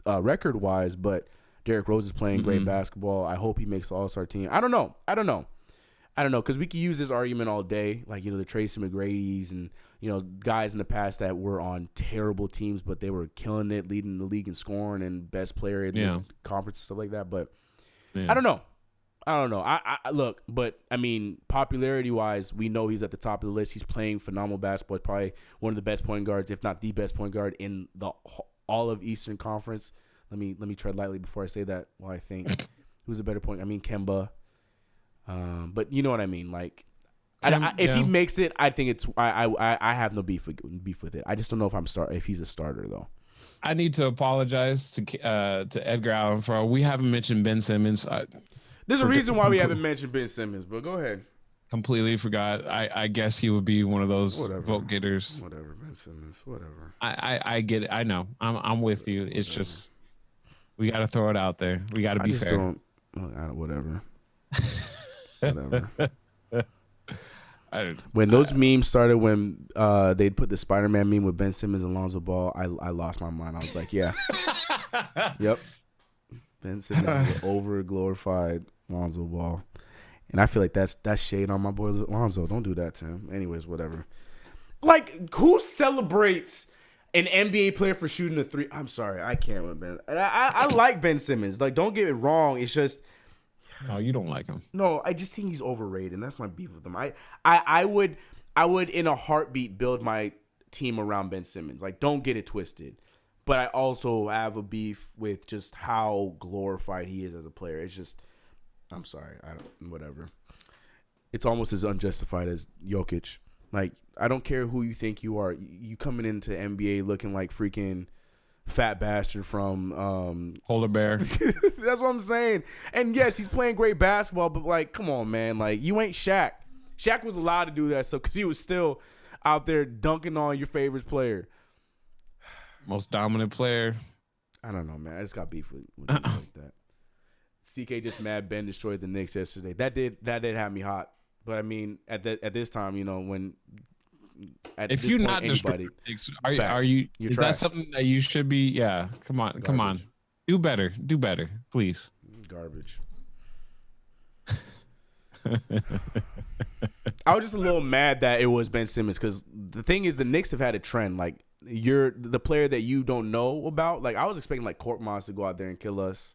record wise, but Derrick Rose is playing great basketball. I hope he makes the All-Star team. I don't know because we could use this argument all day, like the Tracy McGrady's and guys in the past that were on terrible teams, but they were killing it, leading the league in scoring and best player in the conference and stuff like that. But I don't know. I look, but I mean, popularity wise, we know he's at the top of the list. He's playing phenomenal basketball. He's probably one of the best point guards, if not the best point guard in all of Eastern Conference. Let me tread lightly before I say that. Well, I think who's a better point? I mean, Kemba. But you know what I mean. Like, if he makes it, I think it's. I have no beef with it. I just don't know if he's a starter though. I need to apologize to Edgar Allan for we haven't mentioned Ben Simmons. There's a reason why we haven't mentioned Ben Simmons, but go ahead. Completely forgot. I guess he would be one of those vote getters. Whatever, Ben Simmons. Whatever. I get it. I know. I'm with you. It's just we got to throw it out there. We got to be fair. Whatever. When those memes started, when they'd put the Spider-Man meme with Ben Simmons and Lonzo Ball, I lost my mind. I was like, yeah, yep. Ben Simmons is over glorified Lonzo Ball, and I feel like that's shade on my boy Lonzo. Don't do that to him. Anyways, whatever. Like, who celebrates an NBA player for shooting a three? I'm sorry, I can't with Ben. I like Ben Simmons. Like, don't get it wrong. It's just. No, you don't like him. No, I just think he's overrated, and that's my beef with him. I would in a heartbeat build my team around Ben Simmons. Like, don't get it twisted. But I also have a beef with just how glorified he is as a player. It's just, I'm sorry, whatever. It's almost as unjustified as Jokic. Like, I don't care who you think you are. You coming into NBA looking like freaking fat bastard from Polar Bear. That's what I'm saying. And yes, he's playing great basketball, but like, come on, man. Like, you ain't Shaq. Shaq was allowed to do that stuff because he was still out there dunking on your favorite player. Most dominant player. I don't know, man. I just got beef with you like that. CK just mad Ben destroyed the Knicks yesterday. That did have me hot. But I mean, at this time, when if you're not destroying the Knicks, are you? Is that something that you should be? Yeah. Come on. Do better, please. Garbage. I was just a little mad that it was Ben Simmons because the thing is, the Knicks have had a trend. Like, you're the player that you don't know about. Like, I was expecting like Korkmaz to go out there and kill us.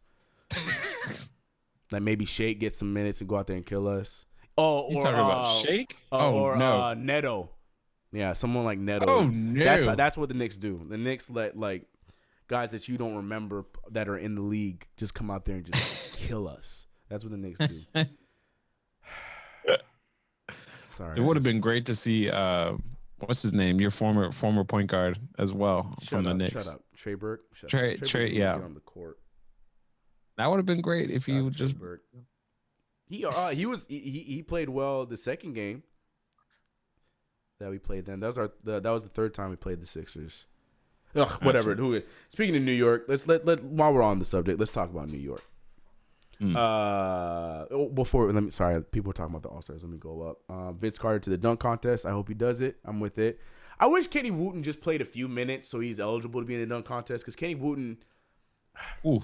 Like maybe Shake get some minutes and go out there and kill us. Oh, you talking about Shake? No, Neto. Yeah, someone like Neto. Oh no, that's what the Knicks do. The Knicks let like guys that you don't remember that are in the league just come out there and just kill us. That's what the Knicks do. Sorry, it would have been great to see what's his name, your former point guard as well from the Knicks. Shut up, Trey Burke. Trey, yeah, on the court. That would have been great if you just. He played well the second game that we played. Then that was the third time we played the Sixers. Ugh, whatever. Speaking of New York, let's while we're on the subject, let's talk about New York. Sorry, people were talking about the All-Stars. Let me go up. Vince Carter to the dunk contest. I hope he does it. I'm with it. I wish Kenny Wooten just played a few minutes so he's eligible to be in the dunk contest because Kenny Wooten. Ooh.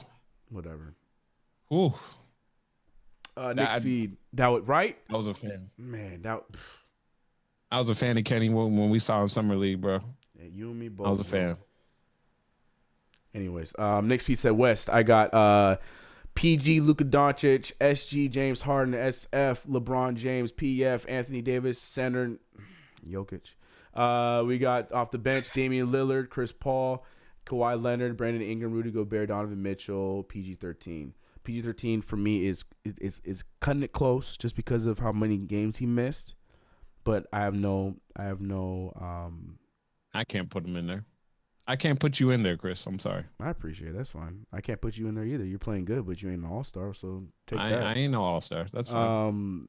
Whatever. Ooh. Next feed. That was right. I was a fan. Man, I was a fan of Kenny Wooten when we saw him Summer League, bro. Yeah, you and me both. I was a fan. Anyways, next feed said West. I got PG, Luka Doncic, SG, James Harden, SF, LeBron James, PF, Anthony Davis, center, Jokic. We got off the bench Damian Lillard, Chris Paul, Kawhi Leonard, Brandon Ingram, Rudy Gobert, Donovan Mitchell, PG-13. PG-13 for me is cutting it close just because of how many games he missed. But I can't put him in there. I can't put you in there, Chris. I'm sorry. I appreciate it. That's fine. I can't put you in there either. You're playing good, but you ain't an all-star, so take that. I ain't no all-star. That's fine.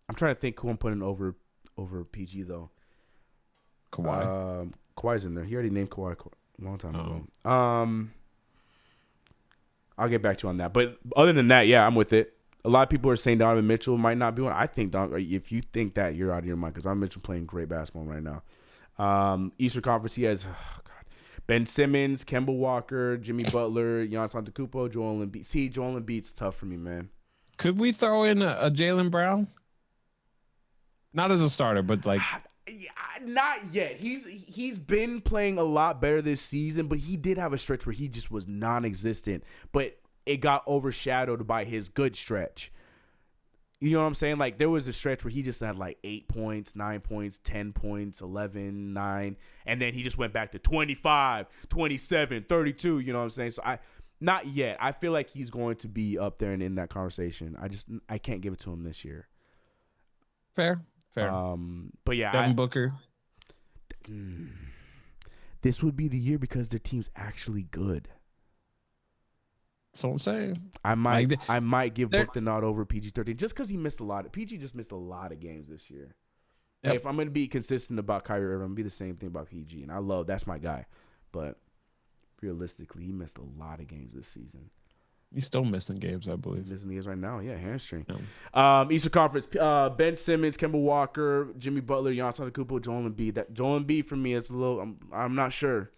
I'm trying to think who I'm putting over PG, though. Kawhi. Kawhi's in there. He already named Kawhi a long time ago. I'll get back to you on that. But other than that, yeah, I'm with it. A lot of people are saying Donovan Mitchell might not be one. I think if you think that, you're out of your mind because Donovan Mitchell playing great basketball right now. Eastern Conference, he has Ben Simmons, Kemba Walker, Jimmy Butler, Giannis Antetokounmpo, Joel Embiid. See, Joel Embiid's tough for me, man. Could we throw in a Jaylen Brown? Not as a starter, but like. Not yet. He's been playing a lot better this season, but he did have a stretch where he just was non-existent. But it got overshadowed by his good stretch. You know what I'm saying? Like, there was a stretch where he just had like 8 points, 9 points, 10 points, 11, 9. And then he just went back to 25, 27, 32. You know what I'm saying? So not yet. I feel like he's going to be up there and in that conversation. I can't give it to him this year. Fair. But yeah. Devin Booker. This would be the year because their team's actually good. That's what I'm saying. I might give Book the nod over PG-13 just because he missed a lot. PG just missed a lot of games this year. Yep. Like, if I'm going to be consistent about Kyrie Irving, I'm going to be the same thing about PG. And that's my guy. But realistically, he missed a lot of games this season. He's still missing games, I believe. He's missing games right now. Yeah, hamstring. No. Eastern Conference, Ben Simmons, Kemba Walker, Jimmy Butler, Giannis Antetokounmpo, Joel Embiid. That Joel Embiid for me is a little. I'm not sure.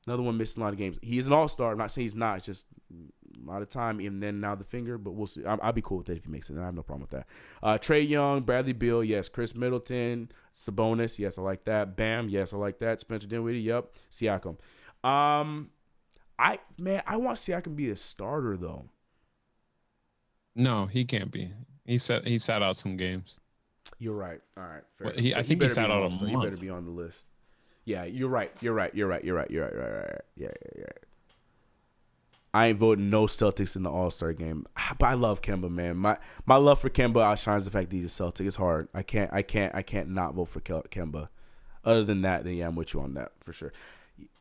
Another one missing a lot of games. He's an all-star. I'm not saying he's not. It's just a lot of time, and then now the finger. But we'll see. I'll be cool with that if he makes it. I have no problem with that. Trey Young, Bradley Beal, yes. Chris Middleton, Sabonis, yes, I like that. Bam, yes, I like that. Spencer Dinwiddie, yep. Siakam. I want Siakam to be a starter though. No, he can't be. He sat out some games. You're right. All right. Fair. Well, I think he sat out a month. He better be on the list. Yeah, you're right. You're right. Yeah. I ain't voting no Celtics in the All-Star game. But I love Kemba, man. My love for Kemba outshines the fact that he's a Celtic. It's hard. I can't not vote for Kemba. Other than that, then yeah, I'm with you on that for sure.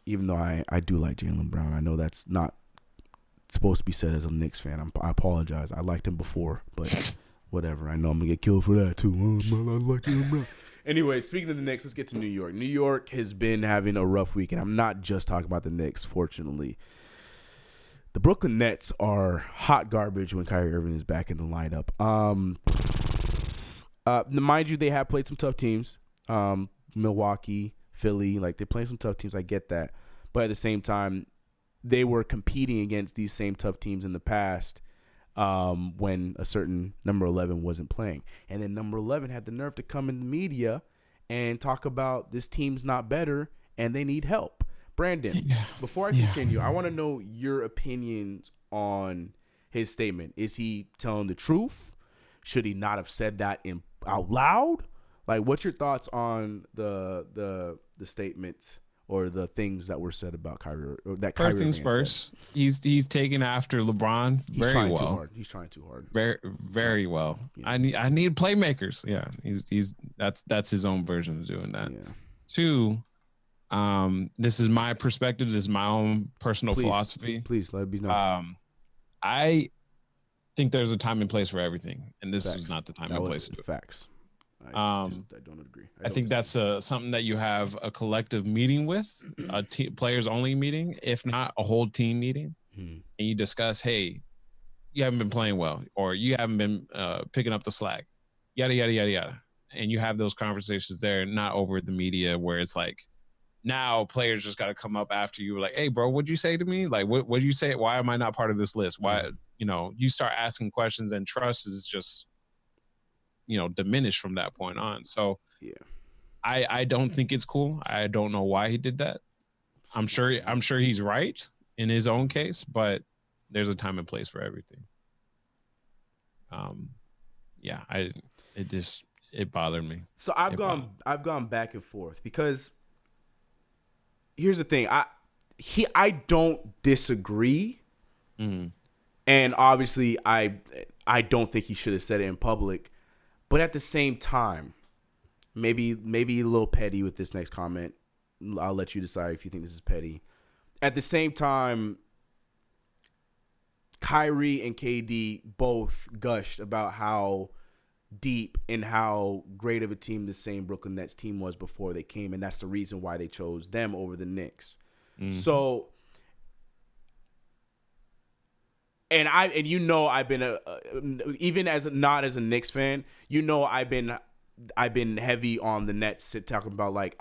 Even though I do like Jaylen Brown. I know that's not supposed to be said as a Knicks fan. I apologize. I liked him before, but whatever. I know I'm gonna get killed for that too. I like Jaylen Brown. Anyway, speaking of the Knicks, let's get to New York. New York has been having a rough week, and I'm not just talking about the Knicks, fortunately. The Brooklyn Nets are hot garbage when Kyrie Irving is back in the lineup. Mind you, they have played some tough teams. Milwaukee, Philly, like they're playing some tough teams. I get that. But at the same time, they were competing against these same tough teams in the past when a certain number 11 wasn't playing. And then number 11 had the nerve to come in the media and talk about this team's not better and they need help. Brandon, before I continue, I want to know your opinions on his statement. Is he telling the truth? Should he not have said that out loud? Like, what's your thoughts on the statement or the things that were said about Kyrie? Or that Kyrie first things first, he's taking after LeBron very well. He's trying too hard. Very well. Yeah. I need playmakers. Yeah, he's that's his own version of doing that. Yeah. Two, this is my perspective. This is my own personal philosophy. Please let it be known. I think there's a time and place for everything, and this is not the time and place to do it. Facts. I don't agree. I think that's something that you have a collective meeting with, a players only meeting, if not a whole team meeting, and you discuss, hey, you haven't been playing well, or you haven't been picking up the slack, yada yada yada yada, and you have those conversations there, not over the media where it's like, now players just got to come up after you, like, hey, bro, what'd you say to me? Like, what'd you say? Why am I not part of this list? Why, you start asking questions, and trust is just, diminished from that point on. So yeah, I don't think it's cool. I don't know why he did that. I'm sure he's right in his own case, but there's a time and place for everything. It bothered me. So I've gone back and forth because here's the thing. I don't disagree. Mm-hmm. And obviously I don't think he should have said it in public. But at the same time, maybe a little petty with this next comment. I'll let you decide if you think this is petty. At the same time, Kyrie and KD both gushed about how deep and how great of a team the same Brooklyn Nets team was before they came, and that's the reason why they chose them over the Knicks. Mm-hmm. So, and I've been even as not as a Knicks fan, I've been heavy on the Nets talking about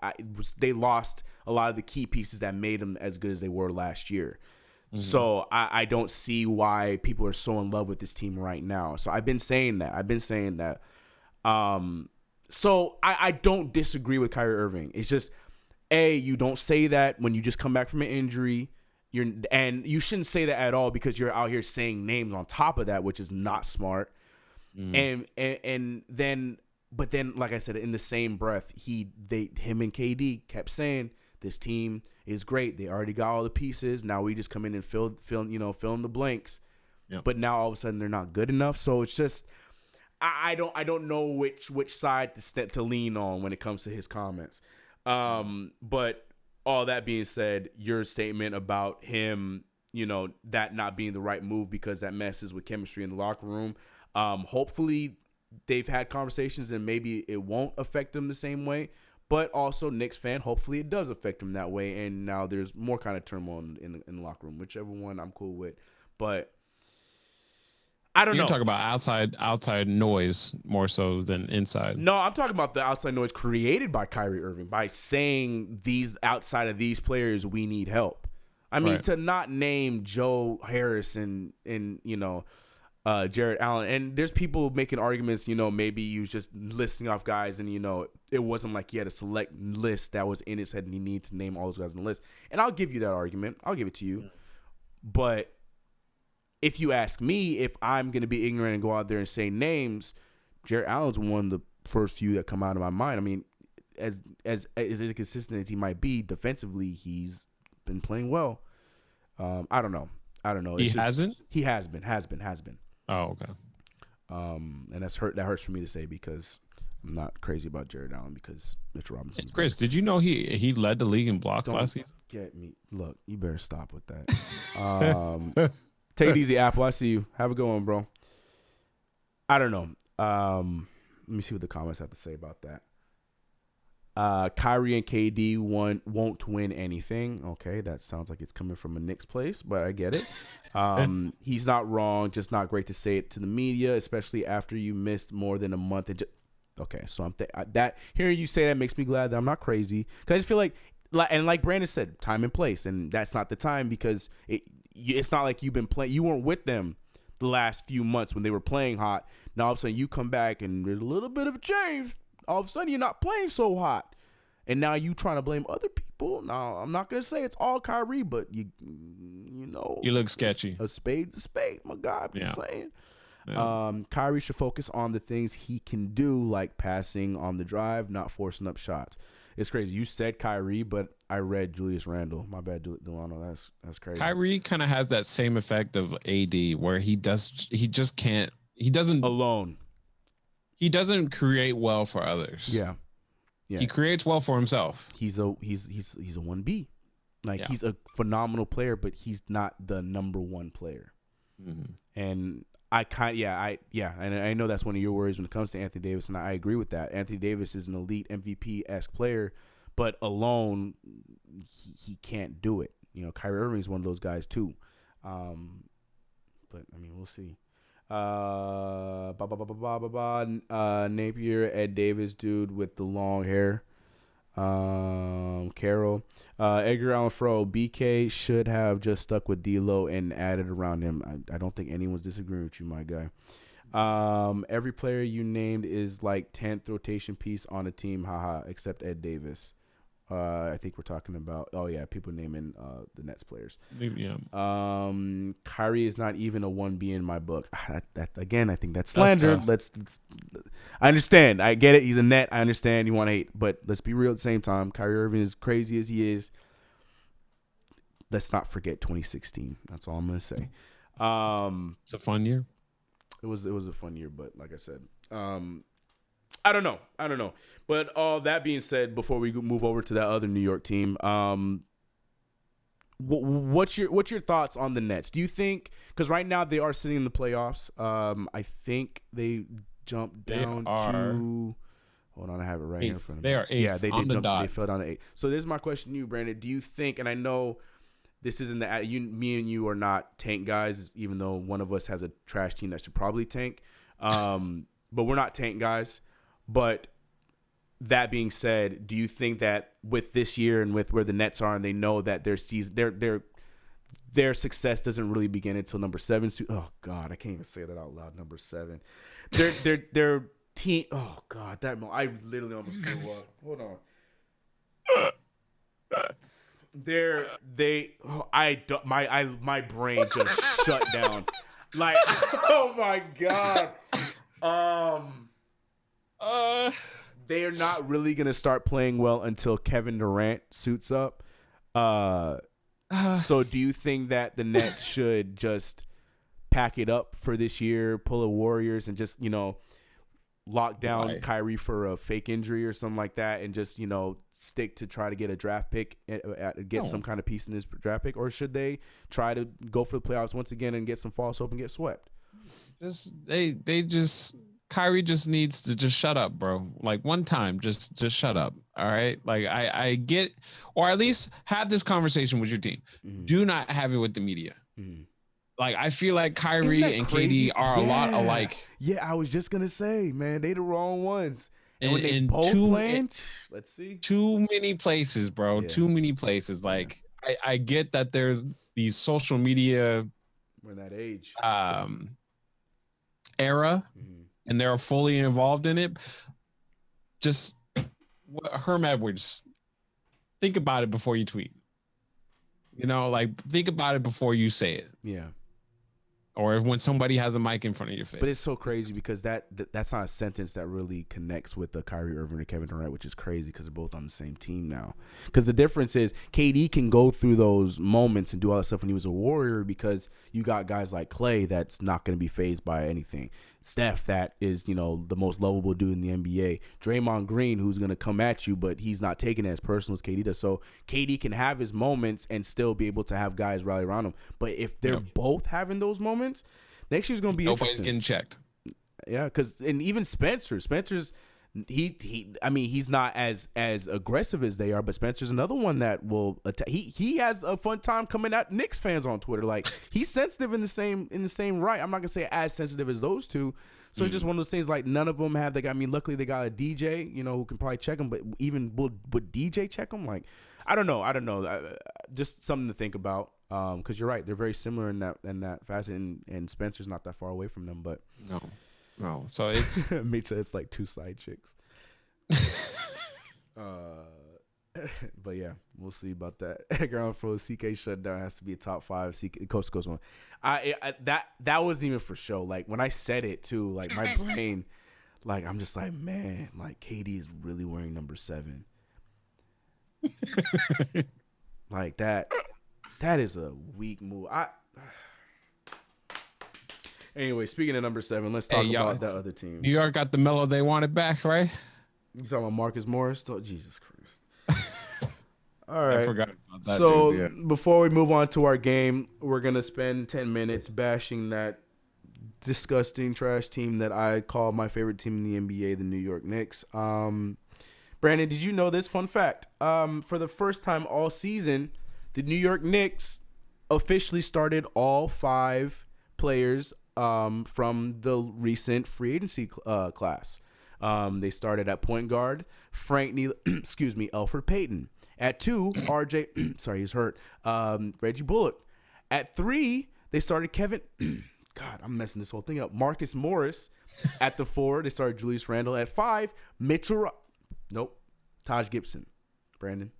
they lost a lot of the key pieces that made them as good as they were last year. Mm-hmm. So I don't see why people are so in love with this team right now. So I've been saying that. So I don't disagree with Kyrie Irving. It's just, you don't say that when you just come back from an injury. And you shouldn't say that at all because you're out here saying names on top of that, which is not smart. Mm. And then, like I said, in the same breath, him and KD kept saying this team is great. They already got all the pieces. Now we just come in and fill in the blanks. Yep. But now all of a sudden they're not good enough. So it's just, I don't know which side to lean on when it comes to his comments. But all that being said, your statement about him, that not being the right move because that messes with chemistry in the locker room. Hopefully they've had conversations and maybe it won't affect them the same way. But also, Knicks fan, hopefully it does affect them that way. And now there's more kind of turmoil in the locker room, whichever one I'm cool with. But I don't know. You're talking about outside noise more so than inside. No, I'm talking about the outside noise created by Kyrie Irving by saying these outside of these players, we need help. I mean, to not name Joe Harris and Jared Allen, and there's people making arguments. Maybe he was just listing off guys, and it wasn't like he had a select list that was in his head, and he needed to name all those guys on the list. And I'll give you that argument. I'll give it to you, but if you ask me if I'm going to be ignorant and go out there and say names, Jared Allen's one of the first few that come out of my mind. I mean, as inconsistent as he might be defensively, he's been playing well. I don't know. He hasn't? He has been. Oh, okay. And that hurts for me to say because I'm not crazy about Jared Allen because Mitchell Robinson. Chris, did you know he led the league in blocks last season? Get me. Look, you better stop with that. Take it easy, Apple. I see you. Have a good one, bro. I don't know. Let me see what the comments have to say about that. Kyrie and KD won't win anything. Okay, that sounds like it's coming from a Knicks place, but I get it. He's not wrong, just not great to say it to the media, especially after you missed more than a month. Okay, so that hearing you say that makes me glad that I'm not crazy, because I just feel like Brandon said, time and place, and that's not the time, because it's not like you've been playing. You weren't with them the last few months when they were playing hot. Now all of a sudden you come back and there's a little bit of a change. All of a sudden you're not playing so hot, and now you trying to blame other people. Now I'm not gonna say it's all Kyrie, but you know you look sketchy. A spade's a spade, my guy. I'm just saying. Yeah. Kyrie should focus on the things he can do, like passing on the drive, not forcing up shots. It's crazy. You said Kyrie, but I read Julius Randle. My bad, Delano. That's crazy. Kyrie kind of has that same effect of AD, where he doesn't alone. He doesn't create well for others. Yeah. He creates well for himself. He's a 1B. Like, he's a phenomenal player, but he's not the number one player. Mm-hmm. And and I know that's one of your worries when it comes to Anthony Davis, and I agree with that. Anthony Davis is an elite MVP-esque player, but alone, he can't do it. You know, Kyrie Irving is one of those guys too. But I mean, we'll see. Napier, Ed Davis, dude with the long hair. Carroll, Edgar Allan Fro, BK should have just stuck with D'Lo and added around him. I don't think anyone's disagreeing with you, my guy. Every player you named is like 10th rotation piece on a team, haha, except Ed Davis. I think we're talking about people naming the Nets players. Yeah. Kyrie is not even a 1B in my book. That again, I think that's slander. Let's I understand. I get it. He's a Net. I understand you want to hate, but let's be real at the same time. Kyrie Irving, as crazy as he is, let's not forget 2016. That's all I'm gonna say. It's a fun year. It was a fun year, but like I said, I don't know. But all that being said, before we move over to that other New York team, what's your thoughts on the Nets? Do you think, because right now they are sitting in the playoffs, I think they jumped down to. Hold on, I have it right here in front of me. They are eighth. Yeah, they did jump. They fell down to 8. So this is my question to you, Brandon. Do you think? And I know this isn't me and you are not tank guys, even though one of us has a trash team that should probably tank. But we're not tank guys. But that being said, do you think that with this year and with where the Nets are, and they know that their success doesn't really begin until number 7? Oh God, I can't even say that out loud. Number 7, their team. Oh God, I literally almost threw up. Hold on. My brain just shut down. Like, oh my God. They are not really going to start playing well until Kevin Durant suits up. So do you think that the Nets should just pack it up for this year, pull a Warriors, and just, lock down Kyrie for a fake injury or something like that, and just, stick to try to get a draft pick, get some kind of piece in this draft pick? Or should they try to go for the playoffs once again and get some false hope and get swept? Kyrie just needs to just shut up, bro. Like, one time, just shut up. All right. Like, I get, or at least have this conversation with your team. Mm-hmm. Do not have it with the media. Mm-hmm. Like, I feel like Kyrie and KD are a lot alike. Yeah, I was just gonna say, man, they the wrong ones. And when they both playing, let's see. Too many places, bro. Yeah. Too many places. Like, I get that there's these social media. We're in that age. Era. Mm-hmm. And they're fully involved in it. Just, Herm Edwards, think about it before you tweet. Think about it before you say it. Yeah. Or when somebody has a mic in front of your face. But it's so crazy because that's not a sentence that really connects with the Kyrie Irving and Kevin Durant, which is crazy because they're both on the same team now. Because the difference is KD can go through those moments and do all that stuff when he was a Warrior, because you got guys like Clay that's not going to be fazed by anything. Steph, that is, the most lovable dude in the NBA. Draymond Green, who's going to come at you, but he's not taking it as personal as KD does. So KD can have his moments and still be able to have guys rally around him. But if they're both having those moments, next year's going to be interesting. Nobody's getting checked. Yeah, and even Spencer's I mean, he's not as aggressive as they are, but Spencer's another one that will attack. He has a fun time coming at Knicks fans on Twitter. Like, he's sensitive in the same right. I'm not gonna say as sensitive as those two. So it's just one of those things. Like, none of them have. I mean, luckily they got a DJ, who can probably check them. But even would DJ check them? Like, I don't know. Just something to think about. Because you're right, they're very similar in that facet, and Spencer's not that far away from them. But no. So it's Mitch, it's like two side chicks. But yeah, we'll see about that. Ground floor CK shutdown has to be a top 5. CK Coast to Coast one. That wasn't even for show. Like, when I said it too, like, my brain, like, I'm just like, man, like, KD is really wearing number 7. Like that is a weak move. Anyway, speaking of number 7, let's talk about that other team. New York got the mellow they wanted back, right? You talking about Marcus Morris? Oh, Jesus Christ. All right. I forgot about that. So, dude, yeah. Before we move on to our game, we're going to spend 10 minutes bashing that disgusting trash team that I call my favorite team in the NBA, the New York Knicks. Brandon, did you know this fun fact? For the first time all season, the New York Knicks officially started all 5 players from the recent free agency class. They started at point guard, Frank Neal, Elfrid Payton. At 2, RJ, sorry, he's hurt, Reggie Bullock. At 3, they started Kevin, God, I'm messing this whole thing up, Marcus Morris. At the 4, they started Julius Randle. At 5, Taj Gibson. Brandon.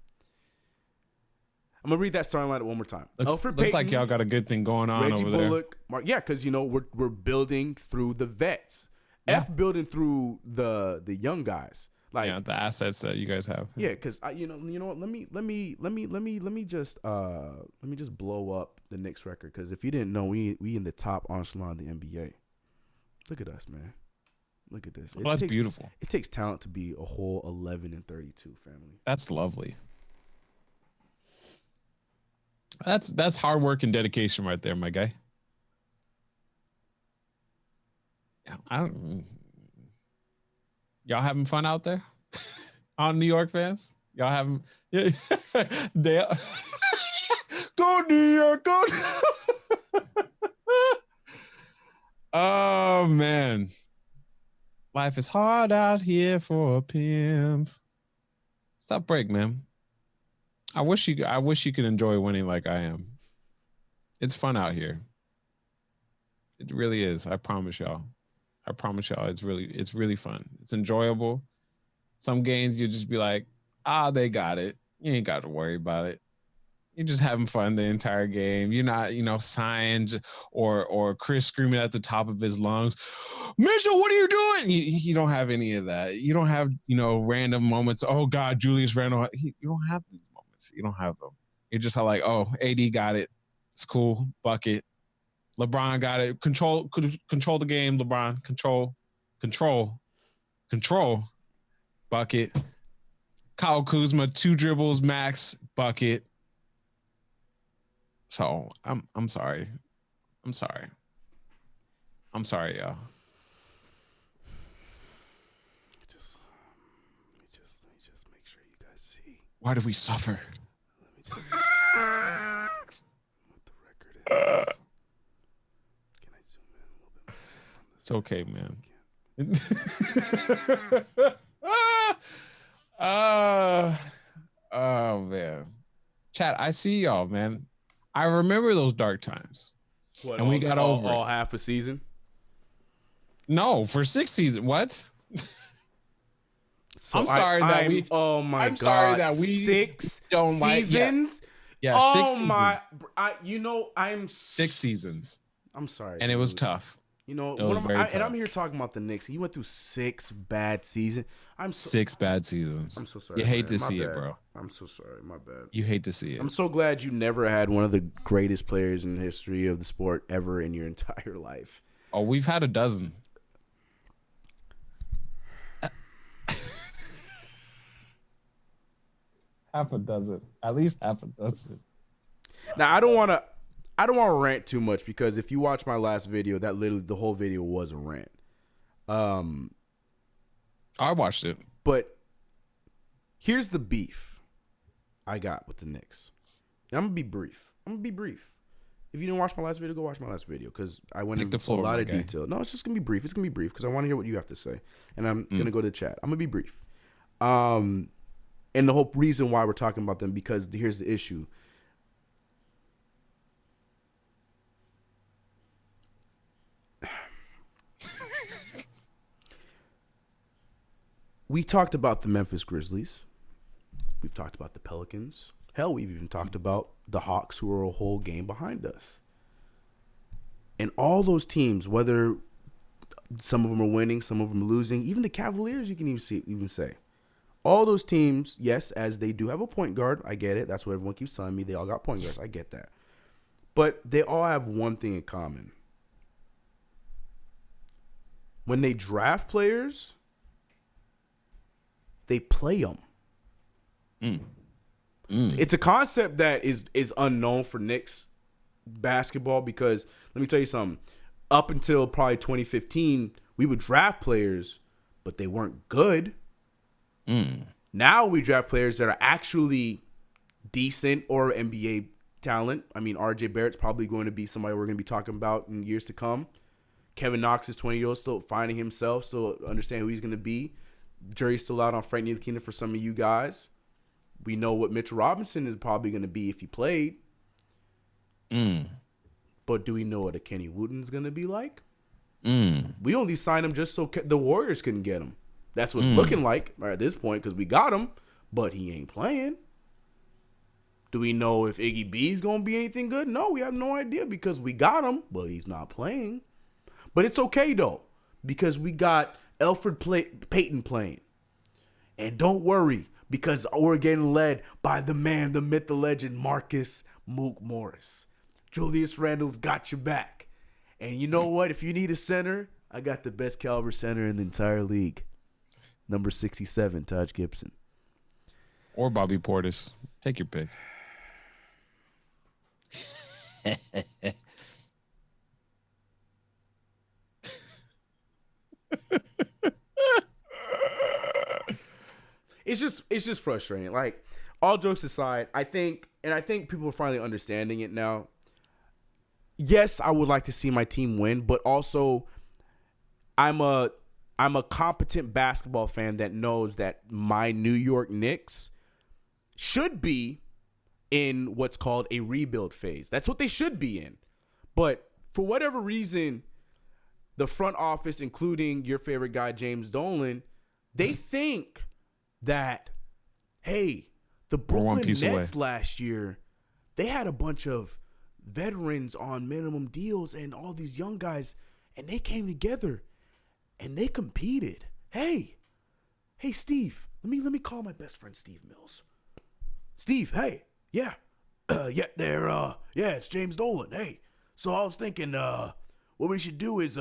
I'm going to read that starting lineup one more time. Looks like y'all got a good thing going on Reggie over Bullock, there. Yeah, because, we're building through the vets. Yeah. Building through the young guys. Like, the assets that you guys have. Yeah, because you know what? Let me just blow up the Knicks record. Because if you didn't know, we in the top echelon of the NBA. Look at us, man. Look at this. Well, that's beautiful. It takes talent to be a whole 11-32 family. That's lovely. That's hard work and dedication right there, my guy. Y'all having fun out there on New York fans? Y'all having go New York, go. Oh man, life is hard out here for a pimp. Stop break, man. I wish you could enjoy winning like I am. It's fun out here. It really is. I promise y'all. It's really fun. It's enjoyable. Some games you just be like, they got it. You ain't got to worry about it. You're just having fun the entire game. You're not, sighing or Chris screaming at the top of his lungs, Mitchell, what are you doing? You don't have any of that. You don't have, random moments. Oh God, Julius Randle. You don't have these moments. You don't have them. You're just like, AD got it. It's cool. Bucket. LeBron got it. Control the game, LeBron. Control. Bucket. Kyle Kuzma, 2 dribbles max, bucket. So I'm sorry. I'm sorry, y'all. Let me just make sure you guys see. Why do we suffer? Let me just what the record is. Can I zoom in a little bit more? It's okay, man. Oh man. Chat, I see y'all, man. I remember those dark times. What, and we got over all half a season? No, for 6 seasons. What? So I'm sorry that we. Oh my I'm God! sorry that we 6 don't seasons. Yeah, oh 6 seasons. I'm 6 seasons. I'm sorry, and dude. it was tough. It was tough. And I'm here talking about the Knicks. He went through 6 bad seasons. 6 bad seasons. I'm so sorry. You hate to My see bad. it, bro. I'm so sorry. My bad. You hate to see it. I'm so glad you never had one of the greatest players in the history of the sport ever in your entire life. Oh, we've had a dozen. Half a dozen. At least half a dozen. Now I don't want to rant too much because if you watch my last video, that literally the whole video was a rant. I watched it. But here's the beef I got with the Knicks. I'm going to be brief. If you didn't watch my last video, go watch my last video because I went into a lot of detail. No, it's just going to be brief. It's going to be brief because I want to hear what you have to say. And I'm going to go to the chat. I'm going to be brief. And the whole reason why we're talking about them, because here's the issue. We talked about the Memphis Grizzlies. We've talked about the Pelicans. Hell, we've even talked about the Hawks, who are a whole game behind us. And all those teams, whether some of them are winning, some of them are losing, even the Cavaliers, you can even say. All those teams, yes, as they do have a point guard. I get it. That's what everyone keeps telling me. They all got point guards. I get that. But they all have one thing in common. When they draft players, they play them. It's a concept that is unknown for Knicks basketball because, let me tell you something, up until probably 2015, we would draft players, but they weren't good. Now we draft players that are actually decent or NBA talent. I mean, RJ Barrett's probably going to be somebody we're going to be talking about in years to come. Kevin Knox is 20 years old, still finding himself, still understand who he's going to be. Jury's still out on Frank Ntilikina for some of you guys. We know what Mitchell Robinson is probably going to be if he played. But do we know what a Kenny Wooten's going to be like? We only signed him just so the Warriors couldn't get him. That's what it's looking like at this point because we got him, but he ain't playing. Do we know if Iggy B's going to be anything good? No, we have no idea because we got him, but he's not playing. But it's okay, though, because we got Elfrid Payton playing. And don't worry, because we're getting led by the man, the myth, the legend, Marcus Mook Morris. Julius Randle's got your back. And you know what? If you need a center, I got the best caliber center in the entire league. Number 67, Taj Gibson. Or Bobby Portis. Take your pick. It's just frustrating. Like, all jokes aside, I think people are finally understanding it now. Yes, I would like to see my team win, but also I'm a competent basketball fan that knows that my New York Knicks should be in what's called a rebuild phase. That's what they should be in. But for whatever reason, the front office, including your favorite guy, James Dolan, they think that, hey, the Brooklyn Nets last year, they had a bunch of veterans on minimum deals and all these young guys, and they came together and they competed. Hey, Steve, let me call my best friend Steve Mills. Steve, hey, yeah, it's James Dolan. Hey, so I was thinking, what we should do is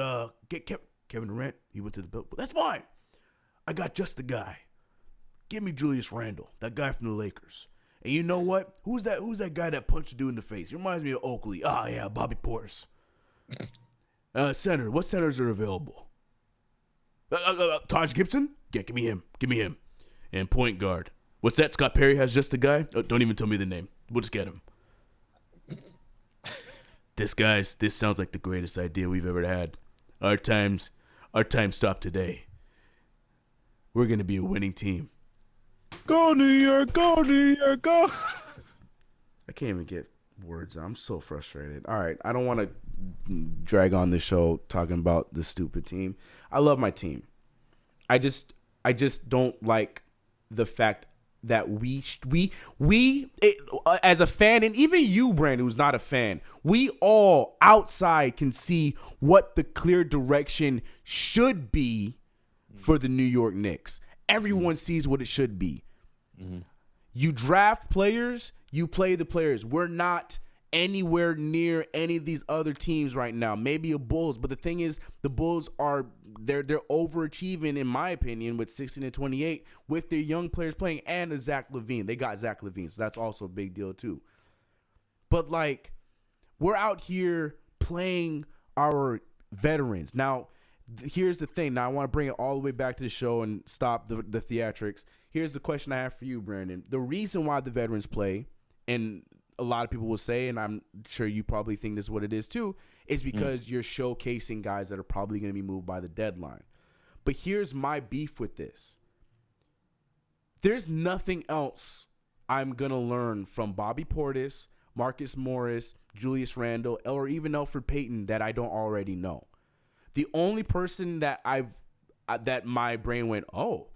get Kevin Durant. He went to the bill. That's fine. I got just the guy. Give me Julius Randle, that guy from the Lakers. And you know what? Who's that guy that punched a dude in the face? He reminds me of Oakley. Ah, yeah, Bobby Portis. Center. What centers are available? Taj Gibson? Yeah, give me him. And point guard. What's that? Scott Perry has just the guy? Oh, don't even tell me the name. We'll just get him. This sounds like the greatest idea we've ever had. Our time stopped today. We're going to be a winning team. Go New York, go New York, go. I can't even get words. I'm so frustrated. All right, I don't want to drag on this show talking about this stupid team. I love my team. I just don't like the fact that we as a fan, and even you, Brandon, who's not a fan, we all outside can see what the clear direction should be for the New York Knicks. Everyone sees what it should be. You draft players, you play the players. We're not anywhere near any of these other teams right now. Maybe a Bulls, but the thing is, the Bulls they're overachieving, in my opinion, with 16-28 with their young players playing and a Zach LaVine. They got Zach LaVine, so that's also a big deal too. But like, we're out here playing our veterans now. here's the thing. Now I want to bring it all the way back to the show and stop the theatrics. Here's the question I have for you, Brandon. The reason why the veterans play, and a lot of people will say, and I'm sure you probably think this is what it is too, is because you're showcasing guys that are probably going to be moved by the deadline. But here's my beef with this. There's nothing else I'm going to learn from Bobby Portis, Marcus Morris, Julius Randle, or even Elfrid Payton that I don't already know. The only person that that my brain went, oh,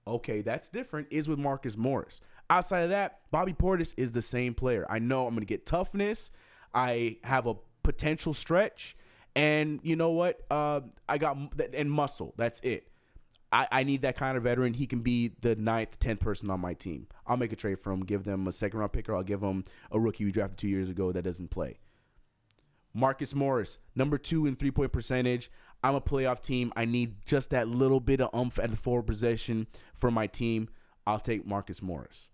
okay, that's different, is with Marcus Morris. Outside of that, Bobby Portis is the same player. I know I'm going to get toughness. I have a potential stretch. And you know what? I got and muscle. That's it. I need that kind of veteran. He can be the 9th, 10th person on my team. I'll make a trade for him, give them a second-round pick, or I'll give them a rookie we drafted 2 years ago that doesn't play. Marcus Morris, number 2 in three-point percentage. I'm a playoff team. I need just that little bit of oomph at the forward possession for my team. I'll take Marcus Morris.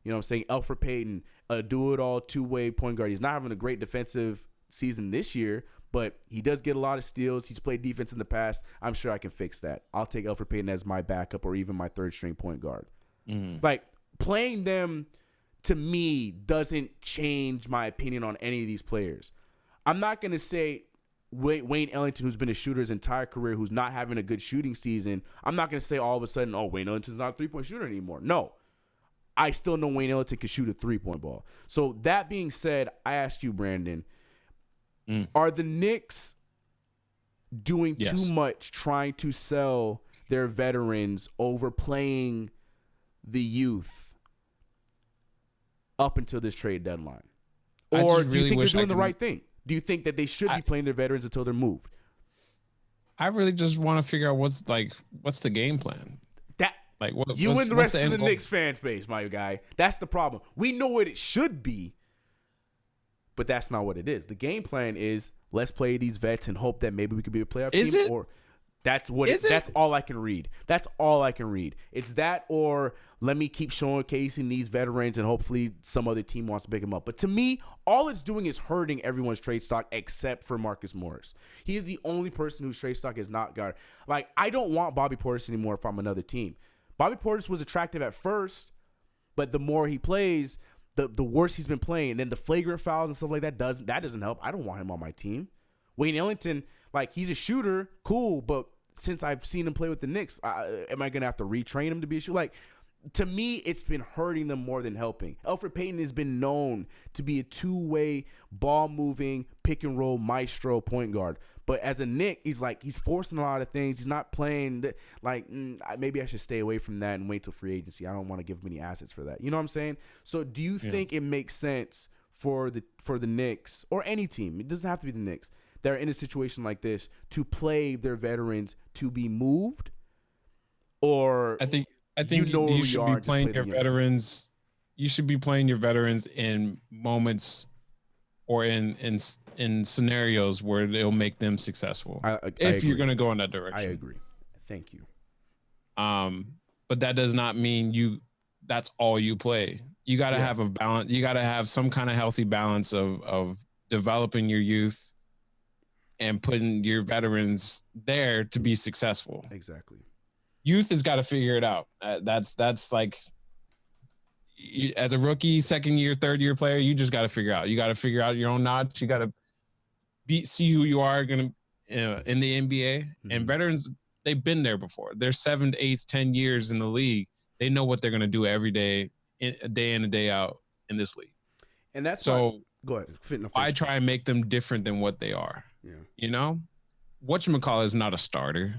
You know what I'm saying? Elfrid Payton, a do-it-all two-way point guard. He's not having a great defensive season this year, but he does get a lot of steals. He's played defense in the past. I'm sure I can fix that. I'll take Elfrid Payton as my backup or even my third-string point guard. Like, playing them, to me, doesn't change my opinion on any of these players. I'm not going to say Wayne Ellington, who's been a shooter his entire career, who's not having a good shooting season, I'm not going to say all of a sudden, oh, Wayne Ellington's not a three-point shooter anymore. No. I still know Wayne Ellington can shoot a three-point ball. So that being said, I asked you, Brandon, are the Knicks doing too much trying to sell their veterans, overplaying the youth up until this trade deadline? Or do you think they're doing the right thing? Do you think that they should be playing their veterans until they're moved? I really just want to figure out what's the game plan. Like you and the rest of the Knicks fan base, my guy. That's the problem. We know what it should be, but that's not what it is. The game plan is let's play these vets and hope that maybe we could be a playoff team. Or that's what that's all I can read. That's all I can read. It's that, or let me keep showcasing these veterans and hopefully some other team wants to pick them up. But to me, all it's doing is hurting everyone's trade stock except for Marcus Morris. He is the only person whose trade stock is not guard. Like, I don't want Bobby Portis anymore if I'm another team. Bobby Portis was attractive at first, but the more he plays, the worse he's been playing. And then the flagrant fouls and stuff like that doesn't help. I don't want him on my team. Wayne Ellington, like, he's a shooter, cool, but since I've seen him play with the Knicks, am I going to have to retrain him to be a shooter? Like, to me, it's been hurting them more than helping. Elfrid Payton has been known to be a two-way, ball-moving, pick-and-roll maestro point guard. But as a Knick, he's forcing a lot of things. He's not playing. Maybe I should stay away from that and wait till free agency. I don't want to give him any assets for that. You know what I'm saying? So do you think it makes sense for the Knicks or any team? It doesn't have to be the Knicks. They're in a situation like this to play their veterans to be moved, or I think you should be playing your veterans. You should be playing your veterans in moments or in scenarios where they'll make them successful. If you're going to go in that direction, I agree. Thank you. But that does not mean that's all you play. You got to have a balance. You got to have some kind of healthy balance of developing your youth and putting your veterans there to be successful. Exactly. Youth has got to figure it out. That's like, as a rookie, second year, third year player, you just got to figure out. You got to figure out your own notch. You got to see who you are going to in the NBA. Mm-hmm. And veterans, they've been there before. They're 7 to 8, 10 years in the league. They know what they're going to do every day, day in and day out in this league. And that's so. Go ahead. I try and make them different than what they are. Yeah. You know, whatchamacallit is not a starter.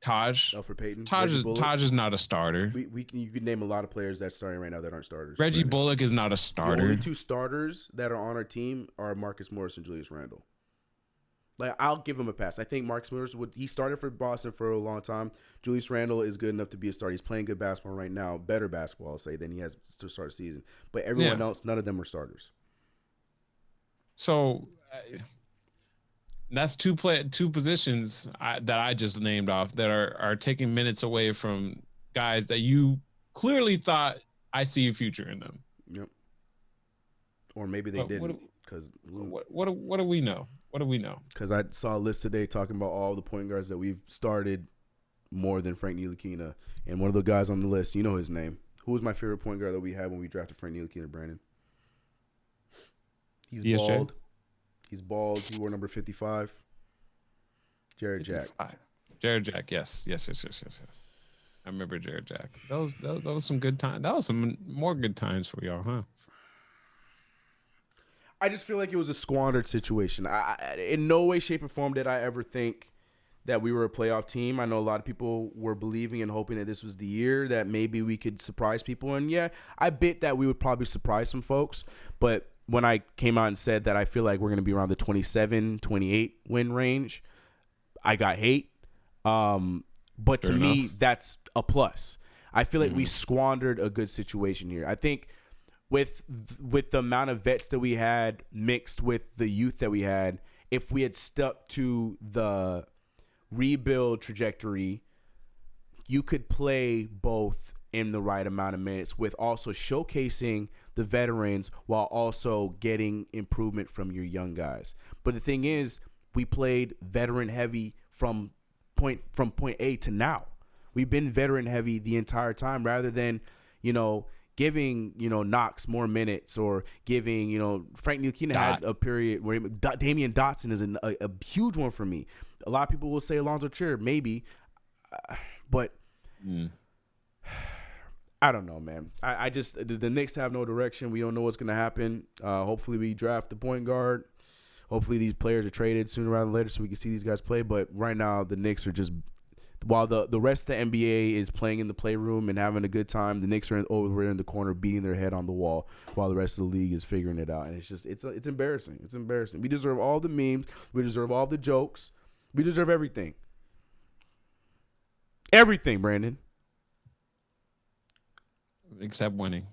Taj. Elfrid Payton. Taj is not a starter. You could name a lot of players that's starting right now that aren't starters. Reggie Bullock is not a starter. The only two starters that are on our team are Marcus Morris and Julius Randle. Like, I'll give him a pass. I think Marcus Morris he started for Boston for a long time. Julius Randle is good enough to be a starter. He's playing good basketball right now, better basketball, I'll say, than he has to start the season. But everyone else, none of them are starters. So that's two positions that I just named off that are taking minutes away from guys that you clearly thought I see a future in them. Yep. Or maybe they didn't. Because what do we know? What do we know? Because I saw a list today talking about all the point guards that we've started more than Frank Ntilikina, and one of the guys on the list, you know his name. Who was my favorite point guard that we had when we drafted Frank Ntilikina, Brandon? He's DSJ? bald. He's bald. He wore number 55. Jared Jack. Jared Jack, yes. I remember Jared Jack. That was some good time. That was some more good times for y'all, huh? I just feel like it was a squandered situation. I in no way, shape, or form did I ever think that we were a playoff team. I know a lot of people were believing and hoping that this was the year that maybe we could surprise people. And yeah, I bet that we would probably surprise some folks. But when I came out and said that I feel like we're going to be around the 27, 28 win range, I got hate. But to me, that's a plus. I feel like we squandered a good situation here. I think with the amount of vets that we had mixed with the youth that we had, if we had stuck to the rebuild trajectory, you could play both in the right amount of minutes with also showcasing the veterans while also getting improvement from your young guys. But the thing is, we played veteran heavy from point A to now. We've been veteran heavy the entire time rather than, giving, Knox more minutes or giving, Frank Ntilikina had a period where Damian Dotson is a huge one for me. A lot of people will say Alonzo Trier, maybe, but I don't know, man. I just, the Knicks have no direction. We don't know what's going to happen. Hopefully we draft the point guard. Hopefully these players are traded sooner rather than later so we can see these guys play. But right now the Knicks are just, while the rest of the NBA is playing in the playroom and having a good time, the Knicks are over in the corner beating their head on the wall while the rest of the league is figuring it out. And it's just, it's embarrassing. It's embarrassing. We deserve all the memes. We deserve all the jokes. We deserve everything. Everything, Brandon. Except winning.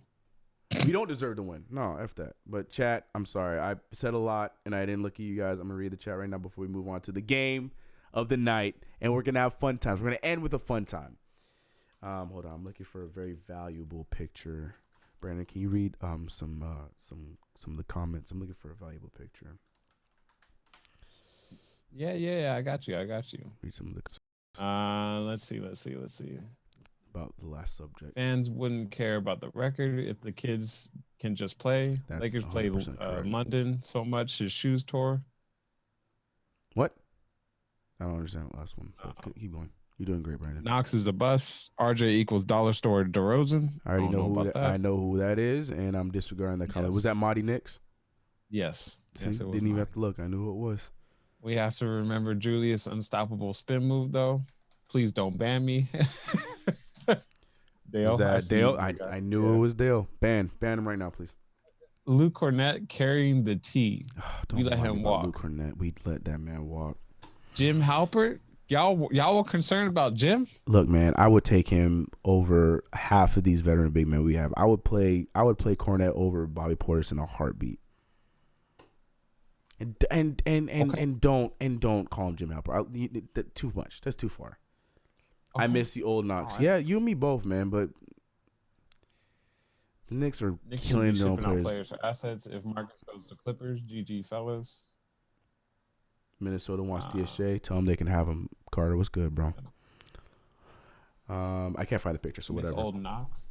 We don't deserve to win. No, F that. But chat, I'm sorry. I said a lot, and I didn't look at you guys. I'm going to read the chat right now before we move on to the game of the night, and we're going to have fun times. We're going to end with a fun time. Hold on. I'm looking for a very valuable picture. Brandon, can you read some of the comments? I'm looking for a valuable picture. Yeah. I got you. Read some of the. Let's see. About the last subject. Fans wouldn't care about the record if the kids can just play. That's Lakers played London so much his shoes tore. What? I don't understand the last one. Keep going. You're doing great, Brandon. Knox is a bust. RJ equals dollar store DeRozan. I already know who that. I know who that is, and I'm disregarding that comment. Was that Marty Knicks? Yes. See, didn't even have to look. I knew who it was. We have to remember Julius' unstoppable spin move, though. Please don't ban me. Dale. Was that Dale? I knew it was Dale. Ban him right now, please. Luke Cornett carrying the T. We let him walk. Luke Cornett. We let that man walk. Jim Halpert. Y'all were concerned about Jim? Look, man, I would take him over half of these veteran big men we have. I would play Cornett over Bobby Portis in a heartbeat. And don't call him Jim Halpert. Too much. That's too far. Okay. I miss the old Knox. Right. Yeah, you and me both, man. But the Knicks are killing their own players for assets. If Marcus goes to Clippers, GG fellas. Minnesota wants DSJ. Tell them they can have him. Carter, what's good, bro? I can't find the picture, so whatever. Old Knox.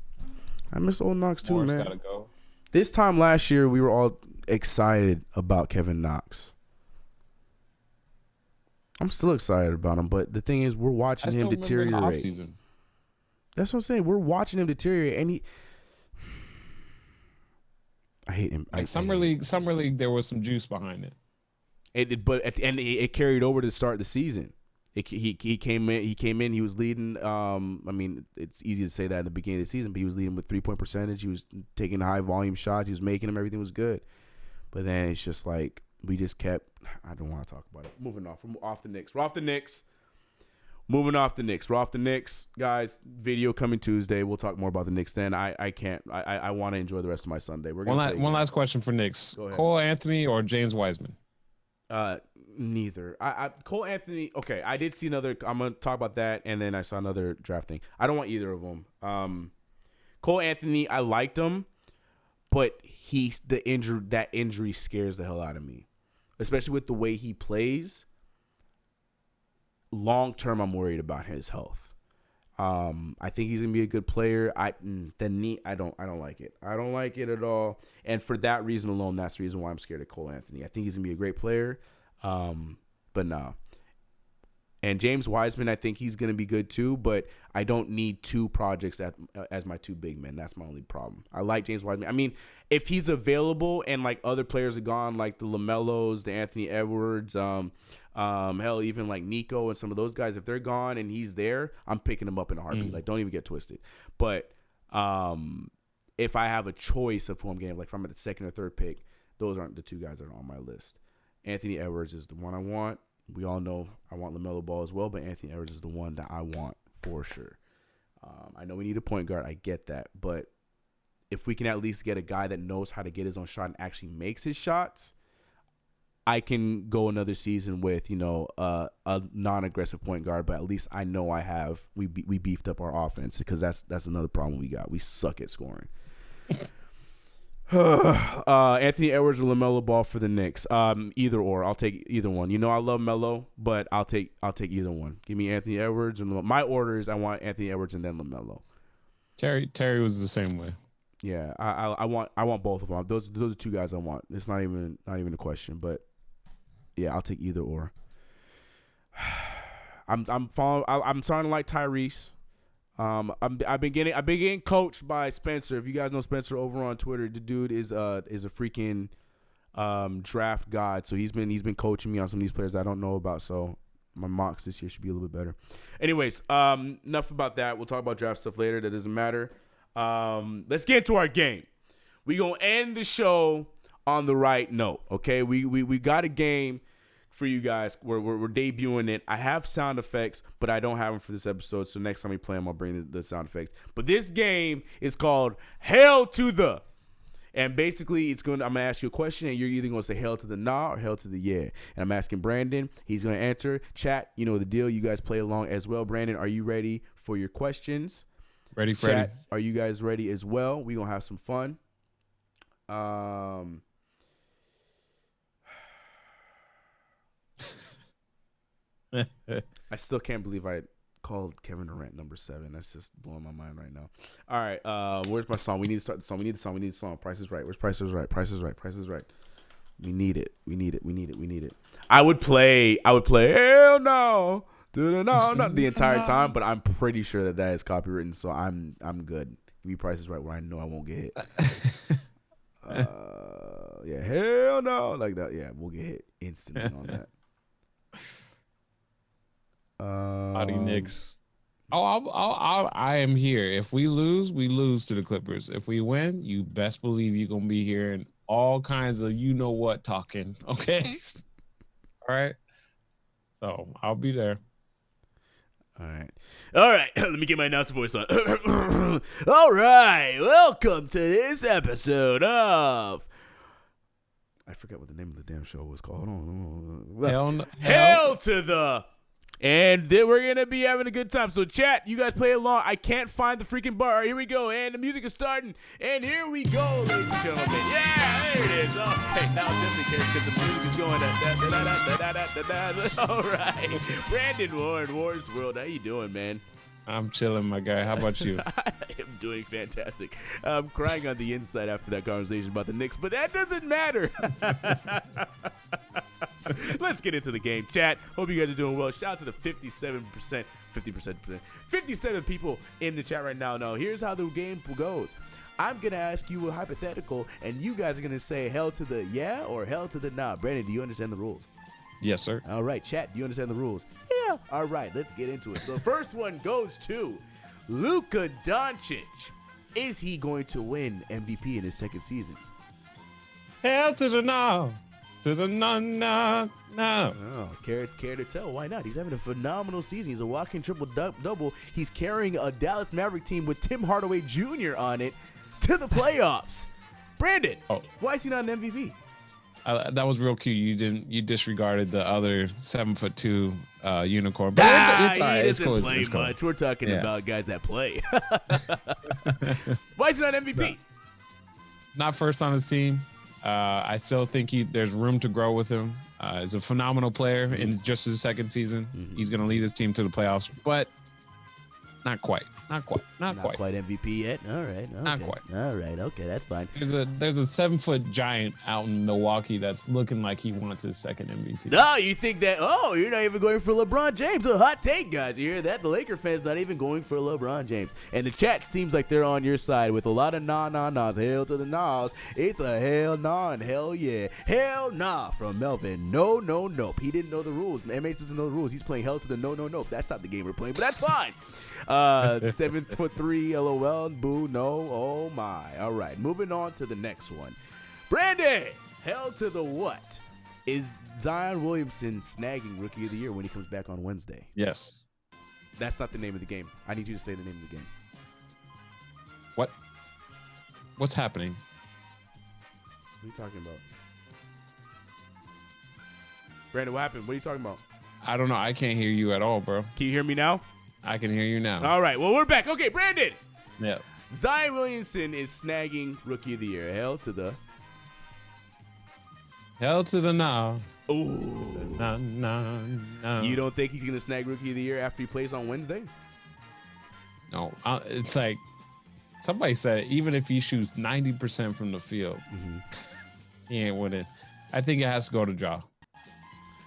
I miss old Knox too, Morris man. Gotta go. This time last year, we were all excited about Kevin Knox. I'm still excited about him, but the thing is, we're watching him deteriorate. That's what I'm saying. We're watching him deteriorate, and I hate him. Summer League, there was some juice behind it. But at the end, it carried over to the start of the season. He came in. He was leading. I mean, it's easy to say that in the beginning of the season, but he was leading with 3-point percentage. He was taking high volume shots. He was making them. Everything was good. But then it's just like we just kept. I don't want to talk about it. Moving off. We're off the Knicks. We're off the Knicks. Moving off the Knicks. We're off the Knicks, guys. Video coming Tuesday. We'll talk more about the Knicks then. I can't. I want to enjoy the rest of my Sunday. We're one last question for Knicks. Cole Anthony or James Wiseman? Neither. Cole Anthony. Okay, I did see another. I'm gonna talk about that, and then I saw another draft thing. I don't want either of them. Cole Anthony, I liked him, but that injury scares the hell out of me, especially with the way he plays. Long term, I'm worried about his health. I think he's gonna be a good player. I don't like it. I don't like it at all. And for that reason alone, that's the reason why I'm scared of Cole Anthony. I think he's gonna be a great player, but no. And James Wiseman, I think he's gonna be good too. But I don't need two projects as my two big men. That's my only problem. I like James Wiseman. I mean, if he's available and like other players are gone, like the LaMelos, the Anthony Edwards, hell, even like Nico and some of those guys, if they're gone and he's there, I'm picking him up in a heartbeat. Like, don't even get twisted. But if I have a choice of who I'm getting, like if I'm at the second or third pick, those aren't the two guys that are on my list. Anthony Edwards is the one I want. We all know I want LaMelo Ball as well, but Anthony Edwards is the one that I want for sure. I know we need a point guard. I get that. But if we can at least get a guy that knows how to get his own shot and actually makes his shots, I can go another season with, a non-aggressive point guard, but at least I know we beefed up our offense, because that's another problem we got. We suck at scoring. Anthony Edwards or LaMelo Ball for the Knicks. Either or. I'll take either one. I love Melo, but I'll take either one. Give me Anthony Edwards and my order is I want Anthony Edwards and then LaMelo. Terry was the same way. Yeah, I want both of them. Those are two guys I want. It's not even a question, but yeah, I'll take either or. I'm starting to like Tyrese. I've been getting coached by Spencer. If you guys know Spencer over on Twitter, the dude is a freaking draft god. So he's been coaching me on some of these players I don't know about. So my mocks this year should be a little bit better. Anyways, enough about that. We'll talk about draft stuff later. That doesn't matter. Let's get into our game. We gonna end the show on the right note. Okay, we got a game for you guys. We're debuting it. I have sound effects, but I don't have them for this episode. So next time we play them, I'll bring the sound effects. But this game is called Hail to the. And basically, I'm going to ask you a question, and you're either going to say hell to the nah or hell to the yeah. And I'm asking Brandon. He's going to answer. Chat, you know the deal. You guys play along as well. Brandon, are you ready for your questions? Ready, Freddie. Chat, are you guys ready as well? We're going to have some fun. I still can't believe I called Kevin Durant number 7. That's just blowing my mind right now. All right, where's my song? We need to start the song. We need the song. Price is Right. Where's Price is Right? Price is Right. Price is Right. We need it. I would play Hell No. Not the entire time, but I'm pretty sure that is copywritten, so I'm good. Give me Price is Right where I know I won't get hit. Yeah, hell no, like that. Yeah, we'll get hit instantly on that. Body Knicks. I am here. If we lose, we lose to the Clippers. If we win, you best believe you're gonna be hearing all kinds of what talking. Okay. All right. So I'll be there. All right. Let me get my announcer voice on. All right. Welcome to this episode of. I forget what the name of the damn show was called. Hell to the. And then we're going to be having a good time. So, chat, you guys play along. I can't find the freaking bar. All right, here we go. And the music is starting. And here we go, ladies and gentlemen. Yeah, there it is. Okay, now I'm definitely because the music is going. All right. Brandon Ward, Ward's World. How you doing, man? I'm chilling, my guy. How about you? I am doing fantastic. I'm crying on the inside after that conversation about the Knicks, but that doesn't matter. Let's get into the game, chat. Hope you guys are doing well. Shout out to the 57% 57 people in the chat right now. Now, here's how the game goes. I'm going to ask you a hypothetical, and you guys are going to say hell to the yeah or hell to the nah. Brandon, do you understand the rules? Yes, sir. All right, chat, do you understand the rules? Yeah. All right, let's get into it. So the first one goes to Luka Doncic. Is he going to win MVP in his second season? Hell to the no. To the no. Oh, care to tell. Why not? He's having a phenomenal season. He's a walking triple-double. He's carrying a Dallas Maverick team with Tim Hardaway Jr. on it to the playoffs. Brandon, why is he not an MVP? That was real cute. You disregarded the other 7'2" unicorn. But it's all right. He doesn't play much. We're talking about guys that play. Why is he not MVP? not first on his team. I still think there's room to grow with him. He's a phenomenal player in just his second season. He's going to lead his team to the playoffs, but not quite. Not quite MVP yet. All right. Okay. Not quite. All right. Okay, that's fine. There's a 7-foot giant out in Milwaukee that's looking like he wants his second MVP. No, you think that? Oh, you're not even going for LeBron James. A hot take, guys. You hear that? The Laker fans not even going for LeBron James. And the chat seems like they're on your side with a lot of nah. Hell to the nas. It's a hell nah and hell yeah. Hell nah from Melvin. No, nope. He didn't know the rules. MH doesn't know the rules. He's playing hell to the nope. That's not the game we're playing, but that's fine. 7'3", LOL, boo, no, oh my. All right, moving on to the next one. Brandon, hell to the what? Is Zion Williamson snagging Rookie of the Year when he comes back on Wednesday? Yes. That's not the name of the game. I need you to say the name of the game. What? What's happening? What are you talking about? Brandon, what happened? What are you talking about? I don't know. I can't hear you at all, bro. Can you hear me now? I can hear you now. All right, well, we're back. Okay, Brandon. Yeah. Zion Williamson is snagging Rookie of the Year. Hell to the now. Ooh. No. You don't think he's going to snag Rookie of the Year after he plays on Wednesday? No. It's like somebody said, even if he shoots 90% from the field, he ain't winning. I think it has to go to Ja.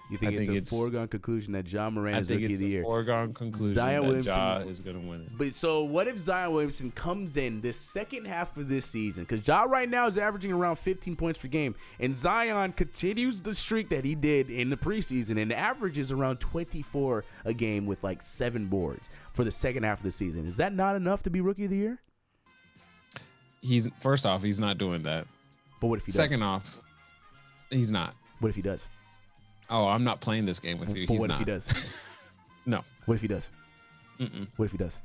You think it's a foregone conclusion that Ja Morant is Rookie of the Year? I think it's a foregone conclusion Zion Williamson Ja is going to win it. But so what if Zion Williamson comes in this second half of this season? Because Ja right now is averaging around 15 points per game. And Zion continues the streak that he did in the preseason and averages around 24 a game with like 7 boards for the second half of the season. Is that not enough to be Rookie of the Year? First off, he's not doing that. But what if he does? Second off, he's not. What if he does? Oh, I'm not playing this game with you. But He's what not. if he does? No. What if he does? Mm-mm. What if he does?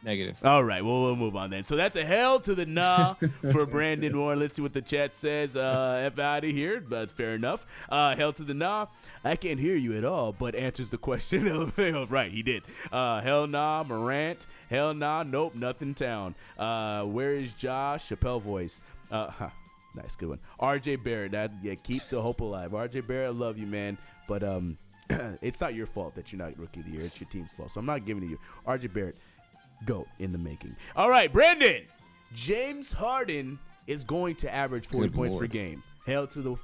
Negative. All right, well, we'll move on then. So that's a hell to the nah for Brandon Warren. Let's see what the chat says. F out of here, but fair enough. Hell to the nah. I can't hear you at all, but answers the question. Right, he did. Hell nah, Morant. Hell nah, nope, nothing town. Where is Josh? Chappelle voice. Nice, good one. RJ Barrett, keep the hope alive. RJ Barrett, I love you, man, but it's not your fault that you're not Rookie of the Year. It's your team's fault, so I'm not giving it to you. RJ Barrett, go in the making. All right, Brandon. James Harden is going to average 40 points per game. Hell to the...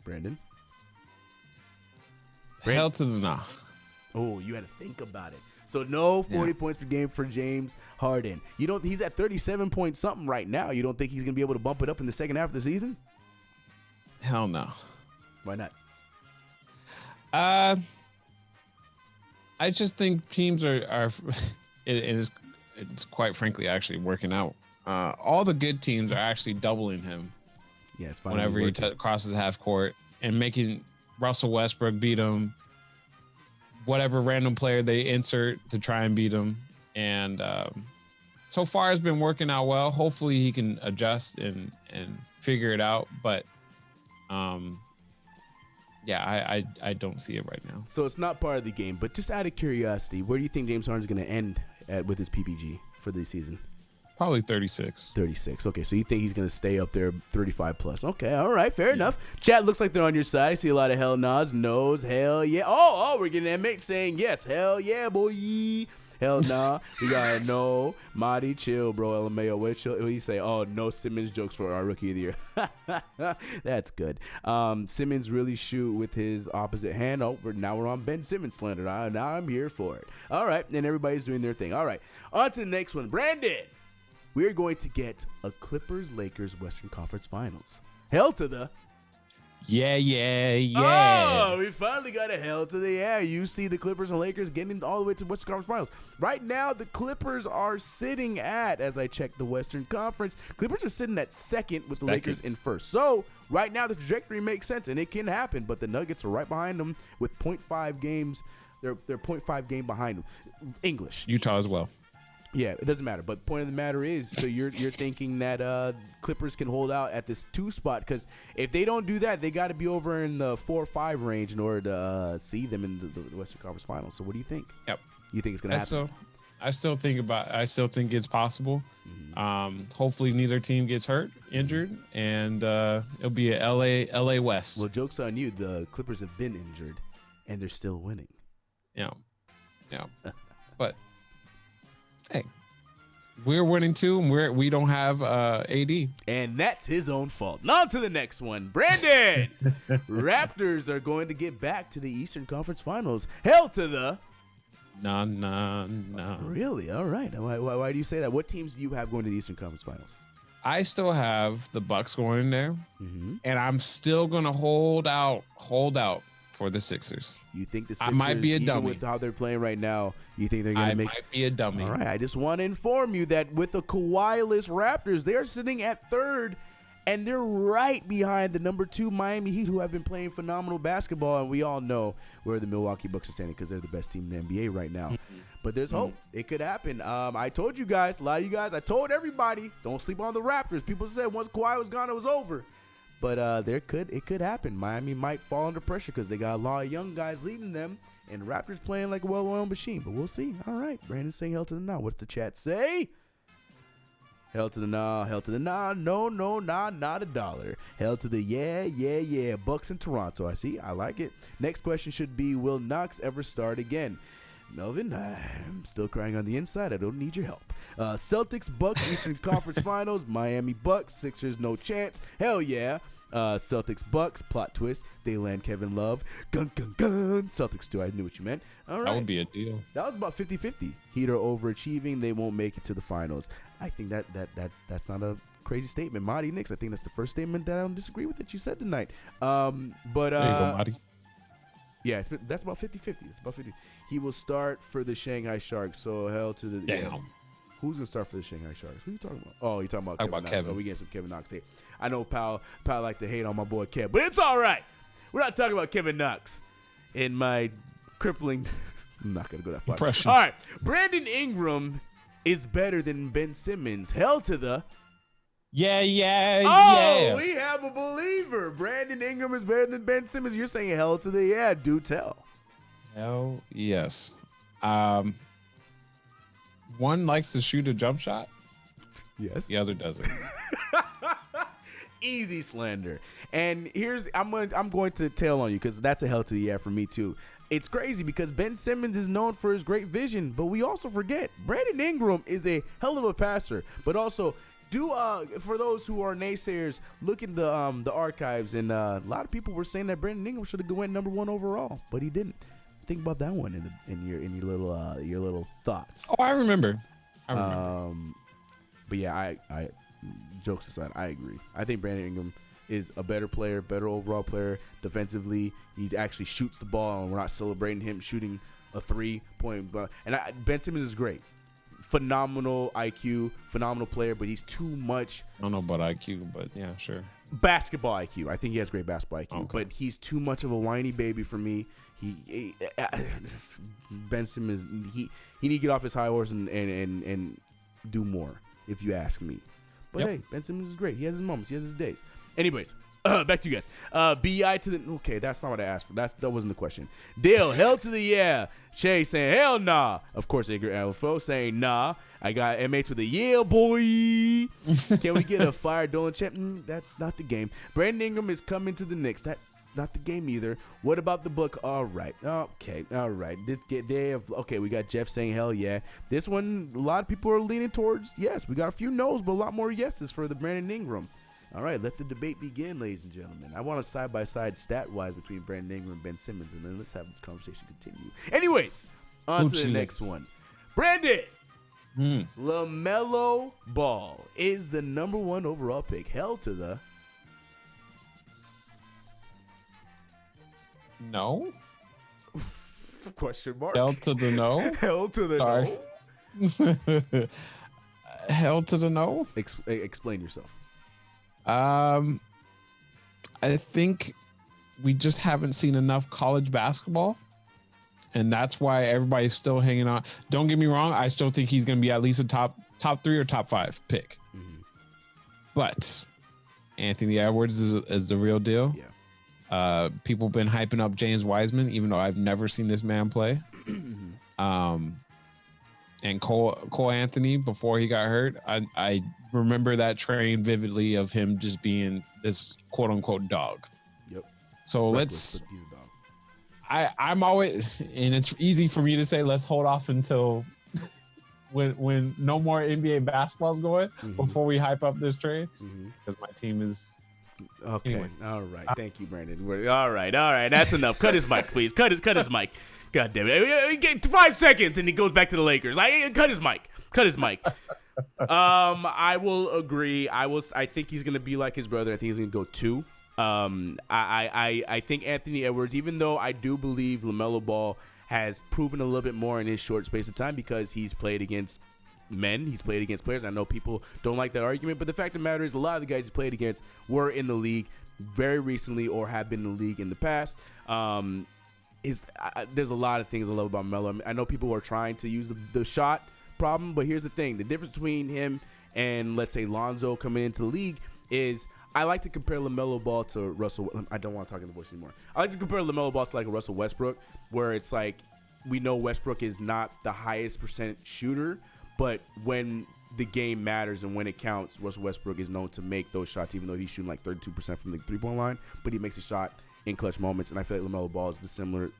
Brandon? Hell to the nah. Oh, you had to think about it. So no 40 points per game for James Harden. He's at 37 point something right now. You don't think he's going to be able to bump it up in the second half of the season? Hell no. Why not? I just think teams are it's quite frankly actually working out. All the good teams are actually doubling him. Yeah, it's fine. Whenever he crosses half court and making Russell Westbrook beat him. Whatever random player they insert to try and beat him. And so far it's been working out well. Hopefully he can adjust and figure it out. But I don't see it right now. So it's not part of the game, but just out of curiosity, where do you think James Harden's going to end with his PPG for the season? Probably 36. 36. Okay, so you think he's going to stay up there 35 plus. Okay, all right, fair enough. Chat looks like they're on your side. I see a lot of hell nods, no's, hell yeah. Oh, we're getting MH saying yes. Hell yeah, boy. Hell nah. We got a no. Marty, chill, bro. LMAO. What do you say? Oh, no Simmons jokes for our Rookie of the Year. That's good. Simmons really shoot with his opposite hand. Oh, now we're on Ben Simmons slander. Now I'm here for it. All right, and everybody's doing their thing. All right, on to the next one. Brandon. We're going to get a Clippers-Lakers Western Conference Finals. Hell to the... Yeah. Oh, we finally got a hell to the yeah. You see the Clippers and Lakers getting all the way to the Western Conference Finals. Right now, the Clippers are sitting at, as I check the Western Conference, Clippers are sitting at second with the Lakers in first. So, right now, the trajectory makes sense, and it can happen, but the Nuggets are right behind them with 0.5 games. They're 0.5 game behind them. English. Utah as well. Yeah, it doesn't matter. But the point of the matter is, so you're thinking that Clippers can hold out at this 2 spot, because if they don't do that, they got to be over in the 4 or 5 range in order to see them in the Western Conference Finals. So what do you think? Yep. You think it's going to happen? So I still think it's possible. Hopefully neither team gets injured, and it'll be a LA West. Well, joke's on you. The Clippers have been injured, and they're still winning. Yeah. But hey, we're winning too, and we don't have AD, and that's his own fault. Now to the next one, Brandon. Raptors are going to get back to the Eastern Conference Finals. Hell to the. No. Really? All right. Why do you say that? What teams do you have going to the Eastern Conference Finals? I still have the Bucks going in there, and I'm still gonna hold out for the Sixers. You think the Sixers, I might be a even dummy with how they're playing right now, you think they're gonna make? I might be a dummy. All right. I just want to inform you that with the Kawhi-less Raptors, they're sitting at third. And they're right behind the number 2 Miami Heat, who have been playing phenomenal basketball. And we all know where the Milwaukee Bucks are standing because they're the best team in the NBA right now. But there's hope. It could happen. I told you guys, a lot of you guys, I told everybody, don't sleep on the Raptors. People said once Kawhi was gone, it was over. But it could happen. Miami might fall under pressure because they got a lot of young guys leading them. And the Raptors playing like a well-oiled machine. But we'll see. All right. Brandon's saying hell to the no. What's the chat say? Hell to the nah, no, nah, not $1. Hell to the yeah. Bucks in Toronto. I see. I like it. Next question should be, will Knox ever start again? Melvin, I'm still crying on the inside. I don't need your help. Celtics, Bucks, Eastern Conference Finals. Miami Bucks, Sixers, no chance. Hell yeah. Celtics, Bucks, plot twist. They land Kevin Love. Gun. Celtics too. I knew what you meant. All right. That would be a deal. That was about 50-50. Heat are overachieving. They won't make it to the finals. I think that's not a crazy statement. Marty Knicks, I think that's the first statement that I don't disagree with that you said tonight. But there you go, Marty. Yeah, that's about 50-50. It's about 50. He will start for the Shanghai Sharks. So hell to the damn. Yeah. Who's gonna start for the Shanghai Sharks? Who are you talking about? Oh, you're talking about Kevin Knox. Oh, we getting some Kevin Knox here. I know Pal like to hate on my boy Kev, but it's all right. We're not talking about Kevin Knox in my crippling. I'm not gonna go that far. Impression. All right, Brandon Ingram is better than Ben Simmons. Hell to the. Yeah. We have a believer. Brandon Ingram is better than Ben Simmons. You're saying hell to the yeah. Do tell. Hell yes. One likes to shoot a jump shot. Yes. The other doesn't. Easy slander. And I'm going to tail on you because that's a hell to the yeah for me too. It's crazy because Ben Simmons is known for his great vision, but we also forget Brandon Ingram is a hell of a passer. But also, for those who are naysayers, look in the archives, and a lot of people were saying that Brandon Ingram should have went number 1 overall, but he didn't. Think about that one in your little thoughts. Oh, I remember. But yeah, I jokes aside, I agree. I think Brandon Ingram is a better player, better overall player defensively. He actually shoots the ball, and we're not celebrating him shooting a 3-point. And Ben Simmons is great, phenomenal IQ, phenomenal player, but he's too much. I don't know about IQ, but yeah, sure. Basketball IQ. I think he has great basketball IQ, okay. But he's too much of a whiny baby for me. Ben Simmons, he need to get off his high horse and do more, if you ask me. But hey, Ben Simmons is great. He has his moments. He has his days. Anyways, back to you guys. BI to the okay. That's not what I asked for. That wasn't the question. Dale, hell to the yeah. Shay saying hell nah. Of course, Edgar Alfo saying nah. I got MH with a yeah boy. Can we get a fire Dolan champ? That's not the game. Brandon Ingram is coming to the Knicks. That not the game either. What about the book? All right. Okay. All right. Okay, we got Jeff saying hell yeah. This one, a lot of people are leaning towards yes. We got a few no's, but a lot more yeses for the Brandon Ingram. All right, let the debate begin, ladies and gentlemen. I want a side-by-side stat-wise between Brandon Ingram and Ben Simmons, and then let's have this conversation continue. Anyways, on to the next one. Brandon, LaMelo Ball is the number 1 overall pick. Hell to the... No? Question mark. Hell to the no? Hell to the no? Hell to the no? Explain yourself. I think we just haven't seen enough college basketball, and that's why everybody's still hanging on. Don't get me wrong, I still think he's going to be at least a top 3 or top 5 pick. Mm-hmm. But Anthony Edwards is the real deal. Yeah. People been hyping up James Wiseman, even though I've never seen this man play. and Cole Anthony before he got hurt. I remember that train vividly of him just being this quote unquote dog. Yep. So Reckless, but he's a dog. I'm always, and it's easy for me to say let's hold off until when no more NBA basketball's going before we hype up this trade because my team is. Okay. Anyway. All right. Thank you, Brandon. All right. That's enough. Cut his mic, please. Cut his mic. God damn it. We get 5 seconds and he goes back to the Lakers. Cut his mic. I will agree. I think he's gonna be like his brother. I think he's gonna go 2. I think Anthony Edwards, even though I do believe LaMelo Ball has proven a little bit more in his short space of time because he's played against men, he's played against players. I know people don't like that argument, but the fact of the matter is a lot of the guys he's played against were in the league very recently or have been in the league in the past. There's a lot of things I love about Melo. I know people are trying to use the shot problem, but here's the thing. The difference between him and, let's say, Lonzo coming into the league is I like to compare LaMelo Ball to Russell. I don't want to talk in the voice anymore. I like to compare LaMelo Ball to like a Russell Westbrook, where it's like we know Westbrook is not the highest percent shooter, but when the game matters and when it counts, Russell Westbrook is known to make those shots, even though he's shooting like 32% from the three-point line, but he makes a shot in clutch moments, and I feel like LaMelo Ball is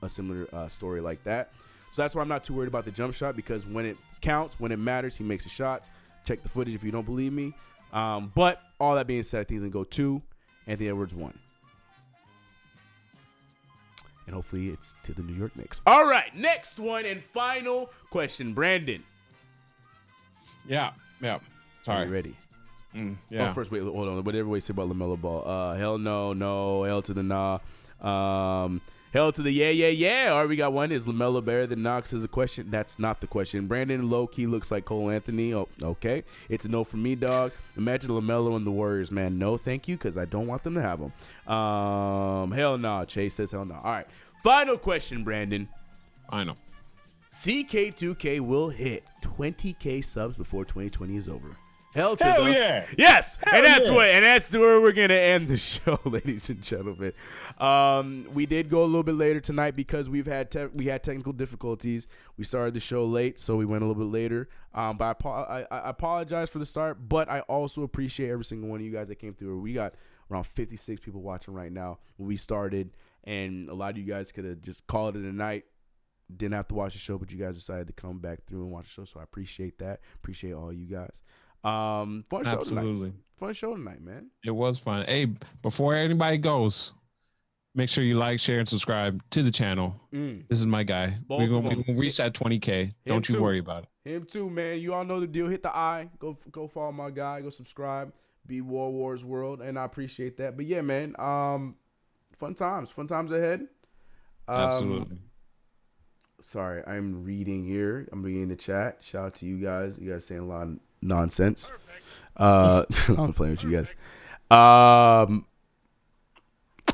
a similar story like that. So that's why I'm not too worried about the jump shot, because when it counts, when it matters, he makes the shots. Check the footage if you don't believe me. But all that being said, I think he's going to go 2, Anthony Edwards 1. And hopefully it's to the New York Knicks. All right, next one and final question. Brandon. Yeah. Sorry. Are you ready? Yeah. Oh, first, wait, hold on. What everybody say about LaMelo Ball? Hell no. Hell to the nah. Hell to the yeah. All right, we got one. Is LaMelo better than Knox? Is a question. That's not the question. Brandon low-key looks like Cole Anthony. Oh, okay. It's a no for me, dog. Imagine LaMelo and the Warriors, man. No, thank you, because I don't want them to have them. Hell no. Chase says hell no. All right. Final question, Brandon. I know. CK2K will hit 20K subs before 2020 is over. Hell yeah. Yes. Hell and that's yeah. that's where we're going to end the show, ladies and gentlemen. We did go a little bit later tonight because we had technical difficulties. We started the show late, so we went a little bit later. But I apologize for the start, but I also appreciate every single one of you guys that came through. We got around 56 people watching right now when we started, and a lot of you guys could have just called it a night. Didn't have to watch the show, but you guys decided to come back through and watch the show, so I appreciate that. Appreciate all you guys. Fun show tonight. Fun show tonight, man. It was fun. Hey, before anybody goes, make sure you like, share, and subscribe to the channel. This is my guy. We're gonna reach that 20K. Don't you worry about it. Him too, man. You all know the deal. Hit the eye. Go follow my guy. Go subscribe. Be Wars World, and I appreciate that. But yeah, man. Fun times ahead. Absolutely. Sorry, I'm reading here. I'm reading the chat. Shout out to you guys. You guys saying a lot of nonsense. I'm playing with you guys. But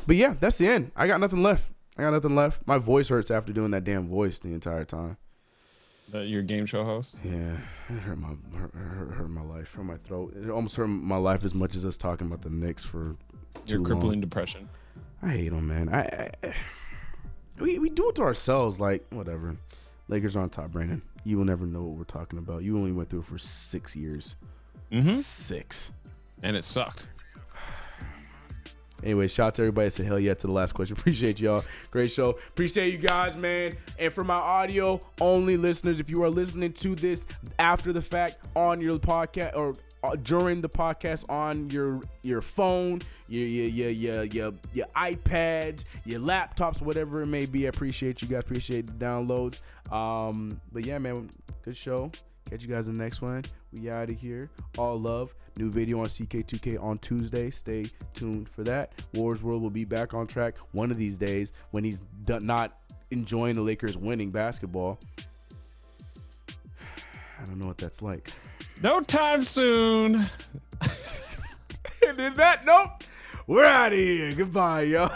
yeah, that's the end. I got nothing left. My voice hurts after doing that damn voice the entire time. Your game show host? Yeah, it hurt my life, hurt my throat. It almost hurt my life as much as us talking about the Knicks for too Your crippling long. depression. I hate them, man. We do it to ourselves, like, whatever. Lakers are on top, Brandon. You will never know what we're talking about. You only went through it for 6 years. 6. And it sucked. Anyway, shout out to everybody that said hell yeah to the last question. Appreciate y'all. Great show. Appreciate you guys, man. And for my audio only listeners, if you are listening to this after the fact on your podcast or during the podcast on your phone, your iPads, your laptops, whatever it may be, I appreciate you guys. Appreciate the downloads. But yeah, man, good show. Catch you guys in the next one. We out of here. All love. New video on CK2K on Tuesday. Stay tuned for that. Wars World will be back on track one of these days when he's not enjoying the Lakers winning basketball. I don't know what that's like. No time soon. And in that note, we're out of here. Goodbye, y'all.